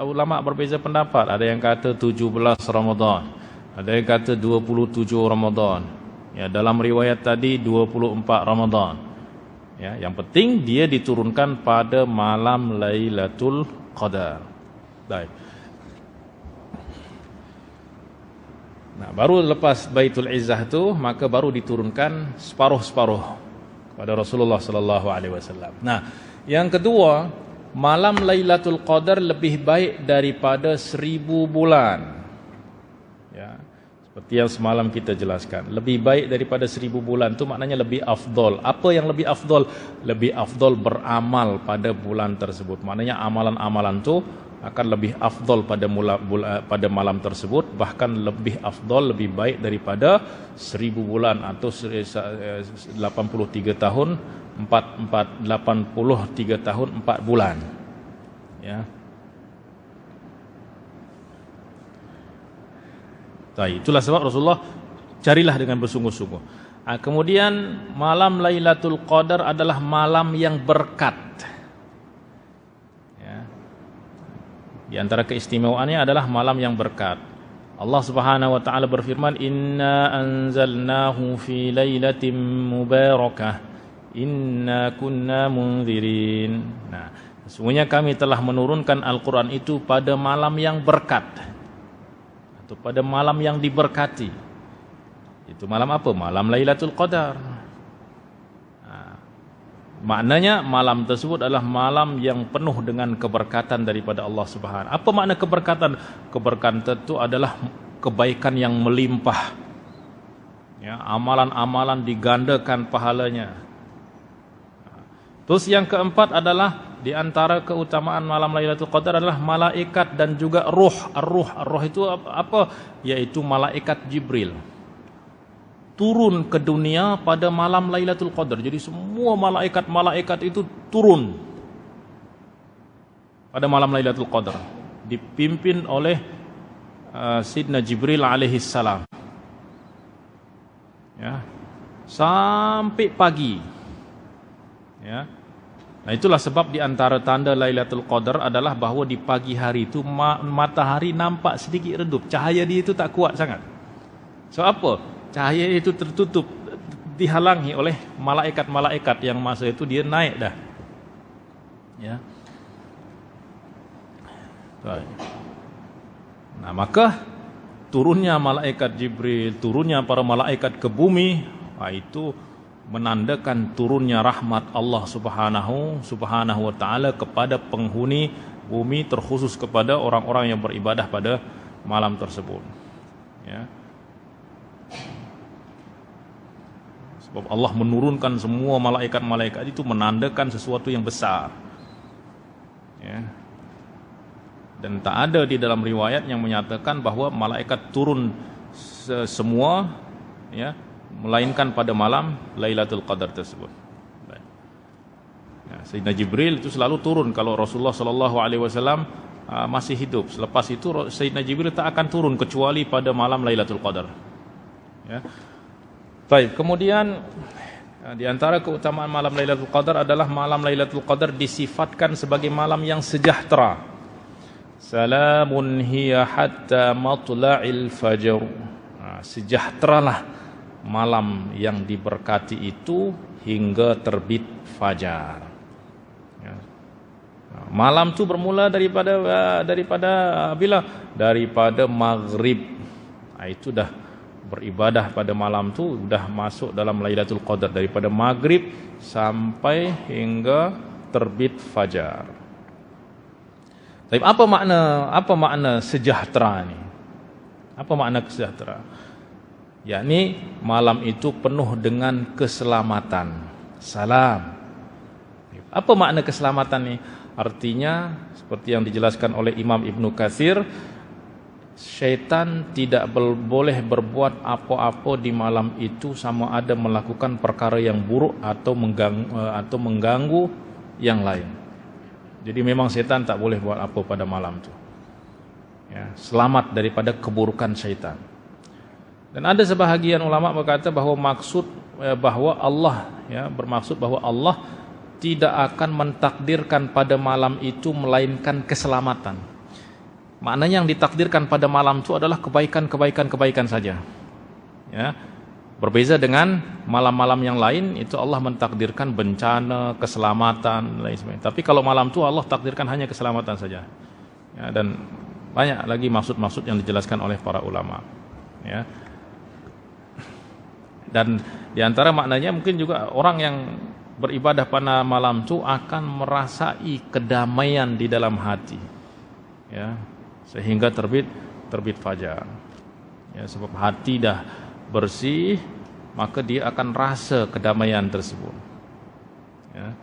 ulama berbeza pendapat. Ada yang kata 17 Ramadan, ada yang kata 27 Ramadan. Ya, dalam riwayat tadi 24 Ramadan. Ya, yang penting dia diturunkan pada malam Lailatul Qadar. Baik. Baru lepas Baitul Izzah itu, maka baru diturunkan separuh-separuh kepada Rasulullah sallallahu alaihi wasallam. Yang kedua, malam Lailatul Qadar lebih baik daripada 1000 bulan. Ya. Seperti yang semalam kita jelaskan, lebih baik daripada 1000 bulan itu maknanya lebih afdol. Apa yang lebih afdol? Lebih afdol beramal pada bulan tersebut. Maknanya amalan-amalan itu akan lebih afdol pada malam tersebut, bahkan lebih afdol, lebih baik daripada 1000 bulan atau 83 tahun 83 tahun 4 bulan. Ya. Itulah sebab Rasulullah carilah dengan bersungguh-sungguh. Kemudian malam Lailatul Qadar adalah malam yang berkat. Ya. Di antara keistimewaannya adalah malam yang berkat. Allah Subhanahu wa taala berfirman, "Inna anzalnahu fi lailatin mubarakah, inna kunna munzirin." Sesungguhnya kami telah menurunkan Al-Quran itu pada malam yang berkat, atau pada malam yang diberkati. Itu malam apa? Malam Lailatul Qadar. Maknanya malam tersebut adalah malam yang penuh dengan keberkatan daripada Allah Subhanahu. Apa makna keberkatan? Keberkatan itu adalah kebaikan yang melimpah. Ya, amalan-amalan digandakan pahalanya. Terus yang keempat adalah di antara keutamaan malam Lailatul Qadar adalah malaikat dan juga ruh. Ar-ruh itu apa? Yaitu malaikat Jibril. Turun ke dunia pada malam Lailatul Qadar. Jadi semua malaikat itu turun pada malam Lailatul Qadar, dipimpin oleh Sayyidina Jibril alaihi salam. Ya. Sampai pagi. Ya. Itulah sebab di antara tanda Lailatul Qadar adalah bahawa di pagi hari itu matahari nampak sedikit redup. Cahaya dia itu tak kuat sangat. So apa? Cahaya itu tertutup, dihalangi oleh malaikat-malaikat yang masa itu dia naik dah. Ya. Maka turunnya malaikat Jibril, turunnya para malaikat ke bumi, itu menandakan turunnya rahmat Allah Subhanahu wa taala kepada penghuni bumi, terkhusus kepada orang-orang yang beribadah pada malam tersebut. Ya. Sebab Allah menurunkan semua malaikat-malaikat itu menandakan sesuatu yang besar. Ya. Dan tak ada di dalam riwayat yang menyatakan bahwa malaikat turun semua, ya, melainkan pada malam Lailatul Qadar tersebut. Ya, Sayyidina Jibril itu selalu turun kalau Rasulullah SAW masih hidup. Selepas itu Sayyidina Jibril tak akan turun kecuali pada malam Lailatul Qadar. Ya. Baik, kemudian di antara keutamaan malam Lailatul Qadar adalah malam Lailatul Qadar disifatkan sebagai malam yang sejahtera. Salamun hiya hatta matla'il fajr. Sejahteralah malam yang diberkati itu hingga terbit fajar. Ya. Malam itu bermula daripada maghrib. Itu dah beribadah pada malam tu dah masuk dalam Lailatul Qadar, daripada maghrib sampai hingga terbit fajar. Tapi apa makna sejahtera ni? Apa makna sejahtera? Yakni malam itu penuh dengan keselamatan. Salam. Apa makna keselamatan ni? Artinya seperti yang dijelaskan oleh Imam Ibnu Katsir, syaitan tidak boleh berbuat apa-apa di malam itu, sama ada melakukan perkara yang buruk atau mengganggu yang lain. Jadi memang setan tak boleh buat apa pada malam itu. Ya, selamat daripada keburukan syaitan. Dan ada sebahagian ulama berkata bahawa bermaksud bahwa Allah tidak akan mentakdirkan pada malam itu melainkan keselamatan. Maknanya yang ditakdirkan pada malam itu adalah kebaikan saja. Ya. Berbeza dengan malam-malam yang lain, itu Allah mentakdirkan bencana, keselamatan, lain sebagainya. Tapi kalau malam itu Allah takdirkan hanya keselamatan saja. Ya, dan banyak lagi maksud-maksud yang dijelaskan oleh para ulama. Ya. Dan di antara maknanya mungkin juga orang yang beribadah pada malam itu akan merasai kedamaian di dalam hati. Ya, sehingga terbit fajar. Ya, sebab hati dah bersih, maka dia akan rasa kedamaian tersebut. Ya.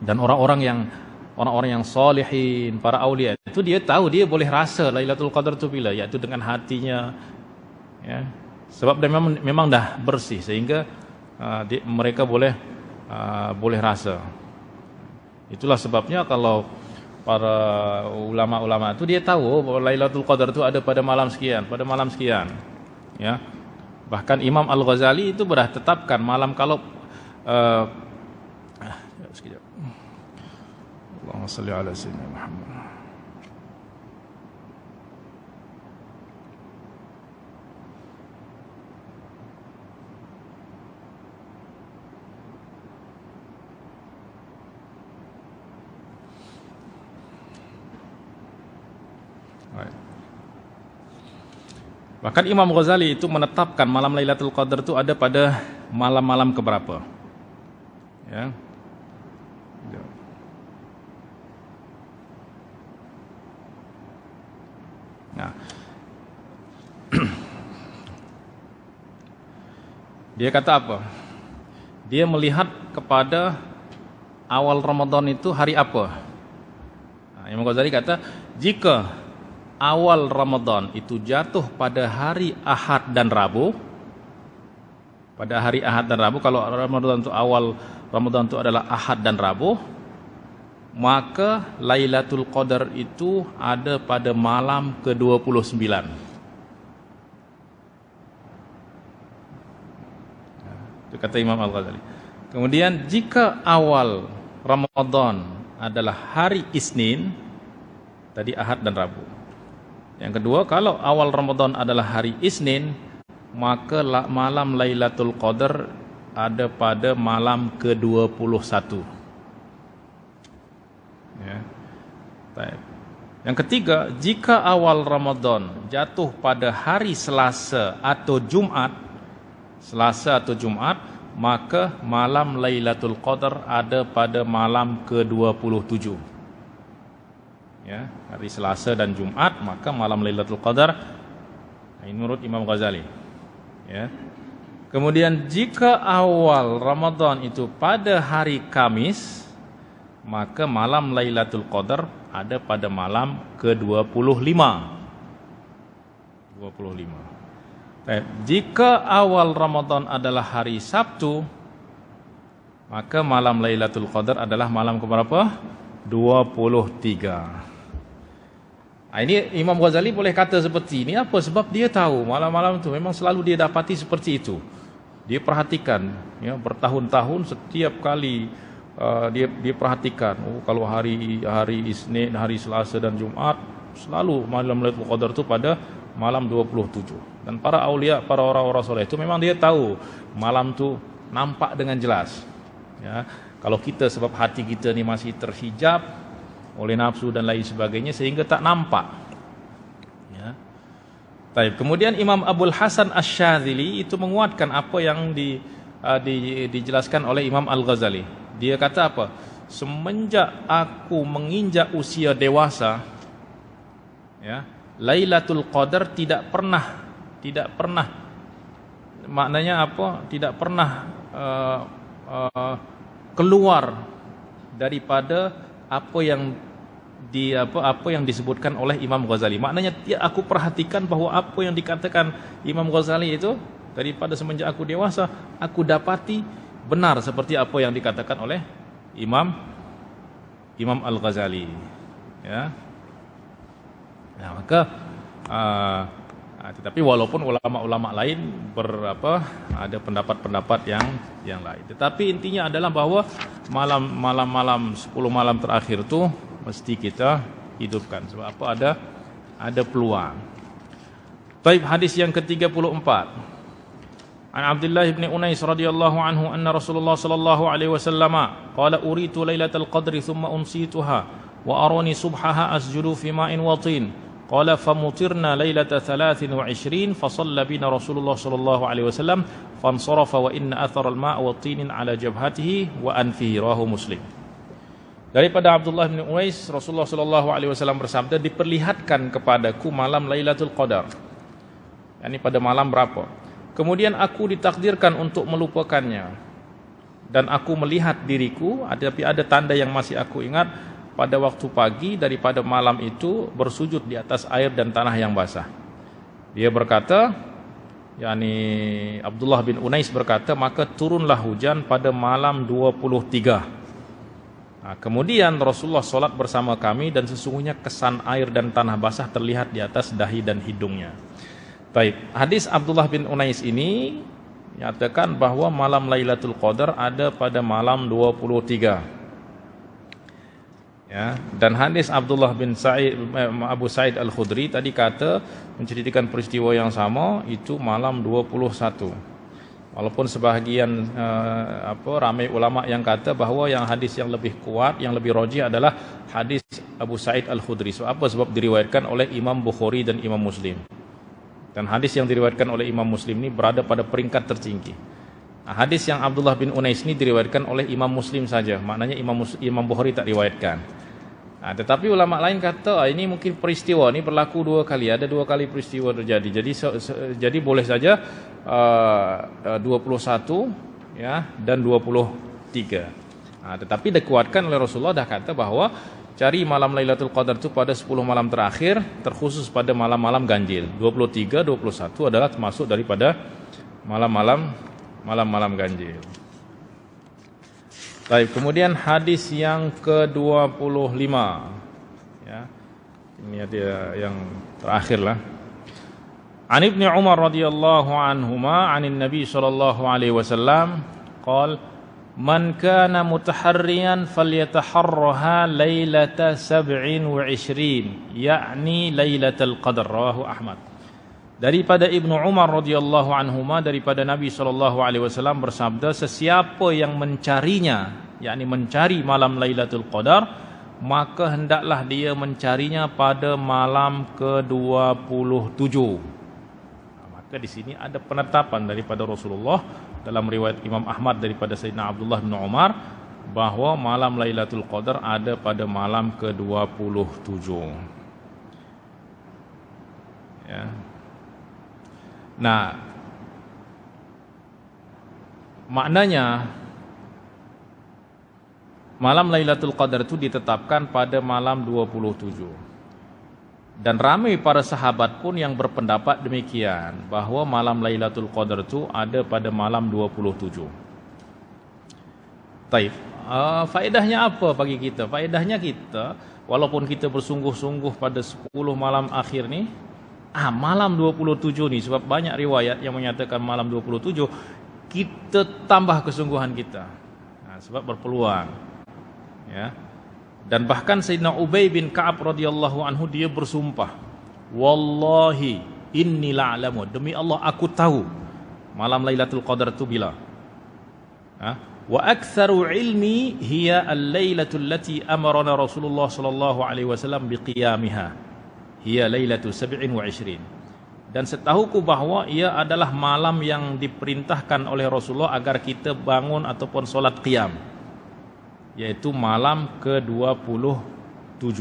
Dan orang-orang yang salihin, para aulia itu dia tahu, dia boleh rasa Lailatul Qadar itu bila, iaitu dengan hatinya. Ya. Sebab dia memang dah bersih, sehingga mereka boleh rasa. Itulah sebabnya kalau para ulama-ulama itu dia tahu bahwa Lailatul Qadar itu ada pada malam sekian. Ya. Bahkan Imam Al-Ghazali itu sudah tetapkan malam kalau sekejap. Allahumma shalli ala sayyidina Muhammad. Bahkan Imam Ghazali itu menetapkan malam Lailatul Qadar itu ada pada malam-malam keberapa. Ya. Nah. Dia kata apa? Dia melihat kepada awal Ramadan itu hari apa? Nah, Imam Ghazali kata, jika awal Ramadan itu jatuh pada hari Ahad dan Rabu. Pada hari Ahad dan Rabu, kalau Ramadan itu awal Ramadan itu adalah Ahad dan Rabu, maka Lailatul Qadar itu ada pada malam ke-29. Itu kata Imam Al-Ghazali. Kemudian jika awal Ramadan adalah hari Isnin, tadi Ahad dan Rabu. Yang kedua, kalau awal Ramadan adalah hari Isnin, maka malam Lailatul Qadar ada pada malam ke-21. Ya. Yang ketiga, jika awal Ramadan jatuh pada hari Selasa atau Jumat, maka malam Lailatul Qadar ada pada malam ke-27. Ya, hari Selasa dan Jumat, maka malam Lailatul Qadar, ini menurut Imam Ghazali. Ya. Kemudian jika awal Ramadan itu pada hari Kamis, maka malam Lailatul Qadar ada pada malam ke-25. 25. Jika awal Ramadan adalah hari Sabtu, maka malam Lailatul Qadar adalah malam keberapa? 23. Ini Imam Ghazali boleh kata seperti ini apa? Sebab dia tahu malam-malam itu memang selalu dia dapati seperti itu. Dia perhatikan, ya, bertahun-tahun setiap kali dia perhatikan. Kalau hari Isnin, hari Selasa dan Jumat selalu malam Lailatul Qadar itu pada malam 27. Dan para aulia, para orang-orang soleh itu memang dia tahu malam itu nampak dengan jelas. Ya, kalau kita sebab hati kita ni masih terhijab oleh nafsu dan lain sebagainya sehingga tak nampak. Ya. Baik, kemudian Imam Abul Hasan Asy-Syadzili itu menguatkan apa yang dijelaskan oleh Imam Al-Ghazali. Dia kata apa? Semenjak aku menginjak usia dewasa, ya, Lailatul Qadar tidak pernah maknanya apa? Tidak pernah keluar daripada apa yang disebutkan oleh Imam Ghazali. Maknanya aku perhatikan bahwa apa yang dikatakan Imam Ghazali itu daripada semenjak aku dewasa, aku dapati benar seperti apa yang dikatakan oleh Imam Al-Ghazali. Ya. Nah, maka tetapi walaupun ulama-ulama lain ada pendapat-pendapat yang lain. Tetapi intinya adalah bahwa malam 10 malam terakhir itu mesti kita hidupkan. Sebab apa? Ada peluang. Baik, hadis yang ke-34. An Abdullah bin Unais radhiyallahu anhu anna Rasulullah sallallahu alaihi wasallam qala uritu lailatal qadri thumma unsituha wa arani subhaha asjudu fi ma'in wa tin. Qala famutirna lailata 23 fasalla bina Rasulullah sallallahu alaihi wasallam fansarafa wa inna athara al-ma' wa tinin ala jabhatihi wa anfihi, rawahu Muslim. Daripada Abdullah bin Unais, Rasulullah sallallahu alaihi wasallam bersabda, diperlihatkan kepadaku malam Lailatul Qadar. Yani pada malam berapa? Kemudian aku ditakdirkan untuk melupakannya. Dan aku melihat diriku, tapi ada tanda yang masih aku ingat. Pada waktu pagi daripada malam itu bersujud di atas air dan tanah yang basah. Dia berkata, yakni Abdullah bin Unais berkata, maka turunlah hujan pada malam 23. Nah, kemudian Rasulullah solat bersama kami dan sesungguhnya kesan air dan tanah basah terlihat di atas dahi dan hidungnya. Baik, hadis Abdullah bin Unais ini menyatakan bahwa malam Lailatul Qadar ada pada malam 23. Ya, dan hadis Abdullah bin Abu Sa'id Al-Khudri tadi kata menceritakan peristiwa yang sama itu malam 21. Walaupun sebahagian ramai ulama yang kata bahawa yang hadis yang lebih kuat, yang lebih rajih adalah hadis Abu Sa'id Al-Khudri. Sebab diriwayatkan oleh Imam Bukhari dan Imam Muslim. Dan hadis yang diriwayatkan oleh Imam Muslim ini berada pada peringkat tertinggi. Nah, hadis yang Abdullah bin Unais ini diriwayatkan oleh Imam Muslim saja. Maknanya Imam Bukhari tak riwayatkan. Nah, tetapi ulama lain kata ini mungkin peristiwa ini berlaku 2 kali, ada 2 kali peristiwa terjadi. Jadi boleh saja 21 ya dan 23. Nah, tetapi dikuatkan oleh Rasulullah dah kata bahwa cari malam Lailatul Qadar itu pada 10 malam terakhir, terkhusus pada malam-malam ganjil. 23, 21 adalah termasuk daripada malam-malam ganjil. Baik, kemudian hadis yang ke-25. Ya. Ini dia yang terakhirlah. An Ibnu Umar radhiyallahu anhuma 'anil Nabi sallallahu alaihi wasallam qala man kana mutaharriyan falyataharraha lailata 27 yakni lailatul qadar, rawahu Ahmad. Daripada Ibnu Umar radhiyallahu anhuma, daripada Nabi sallallahu alaihi wasallam bersabda, sesiapa yang mencarinya, yakni mencari malam Lailatul Qadar, maka hendaklah dia mencarinya pada malam ke-27. Maka di sini ada penetapan daripada Rasulullah dalam riwayat Imam Ahmad daripada Sayyidina Abdullah bin Umar bahwa malam Lailatul Qadar ada pada malam ke-27. Ya. Nah, Maknanya malam Lailatul Qadar itu ditetapkan pada malam 27. Dan ramai para sahabat pun yang berpendapat demikian, bahwa malam Lailatul Qadar itu ada pada malam 27. Taib. Faedahnya apa bagi kita? Faedahnya kita, walaupun kita bersungguh-sungguh pada 10 malam akhir ni, malam 27 ni, sebab banyak riwayat yang menyatakan malam 27, kita tambah kesungguhan kita. Sebab berpeluang. Ya. Dan bahkan Sayyidina Ubay bin Ka'ab radhiyallahu anhu, dia bersumpah, wallahi inni la'alamu, demi Allah aku tahu malam Lailatul Qadar itu bila. Wa aktsaru ilmi hiya al-lailatul lati amarana Rasulullah sallallahu alaihi wasallam biqiyamiha. Hiya lailatu 27. Dan setahuku bahwa ia adalah malam yang diperintahkan oleh Rasulullah agar kita bangun ataupun solat qiyam, yaitu malam ke-27.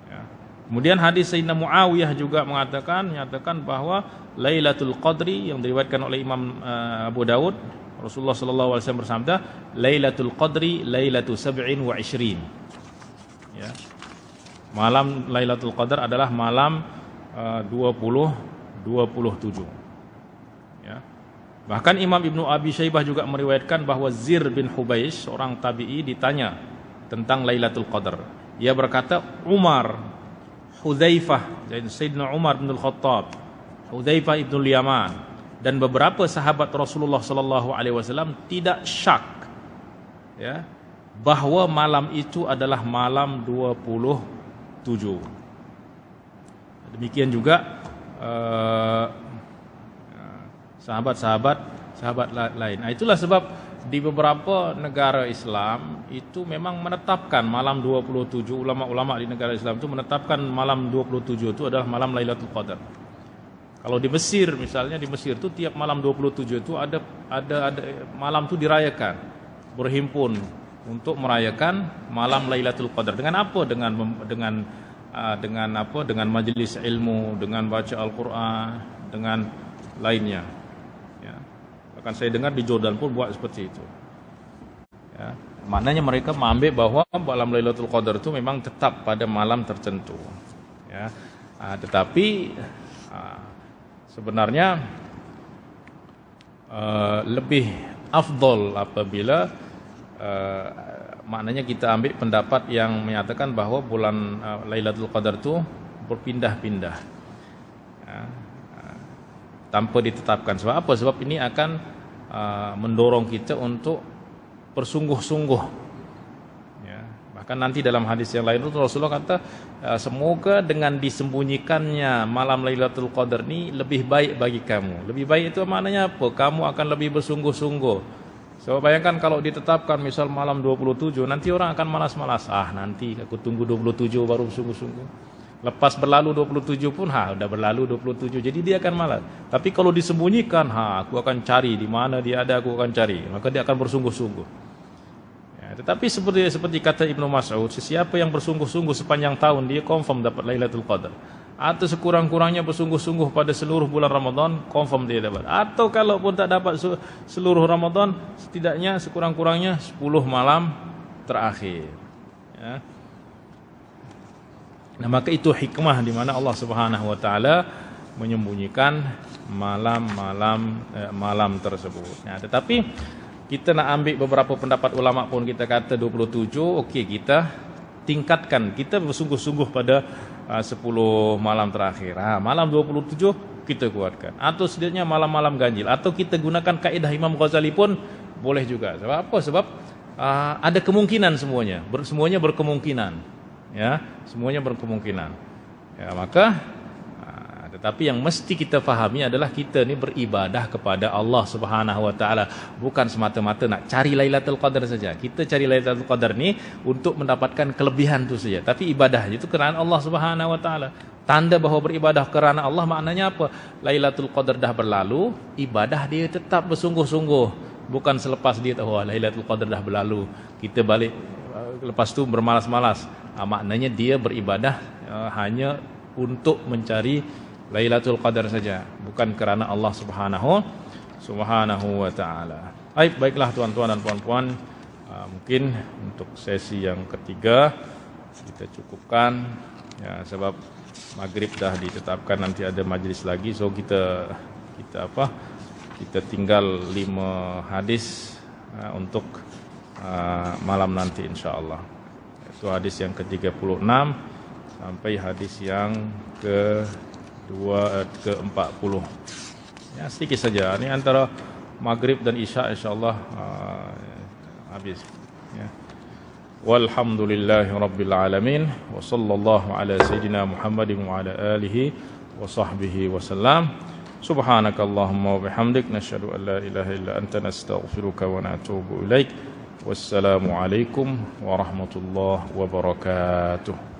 Ya. Kemudian hadis Sayyidina Muawiyah juga menyatakan bahwa Lailatul Qadri yang diriwayatkan oleh Imam Abu Dawud, Rasulullah sallallahu alaihi wasallam bersabda, Lailatul Qadri lailatu 27. Ya. Malam Lailatul Qadar adalah malam 27. Ya. Bahkan Imam Ibnu Abi Syaibah juga meriwayatkan bahwa Zir bin Hubaish, seorang tabi'i, ditanya tentang Lailatul Qadar. Ia berkata, Umar, Hudzaifah, Sayyidina Umar bin Al-Khattab, Hudzaifah ibn Yaman, dan beberapa sahabat Rasulullah sallallahu alaihi wasallam tidak syak, ya, bahwa malam itu adalah malam 27. Demikian juga sahabat lain. Itulah sebab di beberapa negara Islam itu memang menetapkan malam 27. Ulama-ulama di negara Islam itu menetapkan malam 27 itu adalah malam Lailatul Qadar. Kalau di Mesir misalnya, di Mesir itu tiap malam 27 itu ada malam itu dirayakan, berhimpun untuk merayakan malam Lailatul Qadar. Dengan apa? Dengan majelis ilmu, dengan baca Al-Quran, dengan lainnya. Ya. Bahkan saya dengar di Jordan pun buat seperti itu. Ya. Maknanya mereka mengambil bahwa malam Lailatul Qadar itu memang tetap pada malam tertentu. Ya. Tetapi sebenarnya lebih afdol apabila maknanya kita ambil pendapat yang menyatakan bahwa bulan Lailatul Qadar itu berpindah-pindah, ya, tanpa ditetapkan. Sebab apa? Sebab ini akan mendorong kita untuk bersungguh-sungguh. Ya. Bahkan nanti dalam hadis yang lain itu Rasulullah kata, semoga dengan disembunyikannya malam Lailatul Qadar ini lebih baik bagi kamu. Lebih baik itu maknanya apa? Kamu akan lebih bersungguh-sungguh. So, bayangkan kalau ditetapkan misal malam 27, nanti orang akan malas-malas. Nanti aku tunggu 27 baru sungguh-sungguh. Lepas berlalu 27 pun, udah berlalu 27. Jadi dia akan malas. Tapi kalau disembunyikan, aku akan cari di mana dia ada, aku akan cari. Maka dia akan bersungguh-sungguh. Ya, tetapi seperti kata Ibnu Mas'ud, sesiapa yang bersungguh-sungguh sepanjang tahun, dia confirm dapat Lailatul Qadar. Atau sekurang-kurangnya bersungguh-sungguh pada seluruh bulan Ramadan, confirm dia dapat. Atau kalau pun tak dapat seluruh Ramadan, setidaknya sekurang-kurangnya 10 malam terakhir. Ya. Nah, maka itu hikmah di mana Allah Subhanahu wa taala menyembunyikan malam tersebut. Nah, tetapi kita nak ambil beberapa pendapat ulama pun, kita kata 27, okey, kita tingkatkan, kita bersungguh-sungguh pada 10 malam terakhir. Malam 27 kita kuatkan. Atau setidaknya malam-malam ganjil. Atau kita gunakan kaedah Imam Ghazali pun boleh juga. Sebab apa? Sebab ada kemungkinan semuanya. Semuanya berkemungkinan. Ya, semuanya berkemungkinan. Ya, maka tetapi yang mesti kita fahami adalah kita ni beribadah kepada Allah Subhanahu wa taala, bukan semata-mata nak cari Lailatul Qadar saja. Kita cari Lailatul Qadar ni untuk mendapatkan kelebihan itu saja. Tapi ibadah itu kerana Allah Subhanahu wa taala. Tanda bahawa beribadah kerana Allah maknanya apa? Lailatul Qadar dah berlalu, ibadah dia tetap bersungguh-sungguh. Bukan selepas dia tahu Lailatul Qadar dah berlalu, kita balik lepas tu bermalas-malas. Maknanya dia beribadah hanya untuk mencari Lailatul Qadar saja, bukan kerana Allah Subhanahu Subhanahu wa ta'ala. Baiklah tuan-tuan dan puan-puan, mungkin untuk sesi yang ketiga kita cukupkan ya, sebab maghrib dah ditetapkan nanti ada majlis lagi, so kita tinggal 5 hadis untuk malam nanti insyaallah. Itu hadis yang ke-36 sampai hadis yang ke-40. Ya, sedikit saja. Ini antara maghrib dan isya insyaallah habis ya. Walhamdulillahi rabbil alamin wa sallallahu ala sayyidina Muhammadin wa ala alihi wa sahbihi wasallam. Subhanakallahumma wa bihamdik nasyhadu an la ilaha illa anta nastaghfiruka wa natubu ilaik. Wassalamu alaikum warahmatullahi wabarakatuh.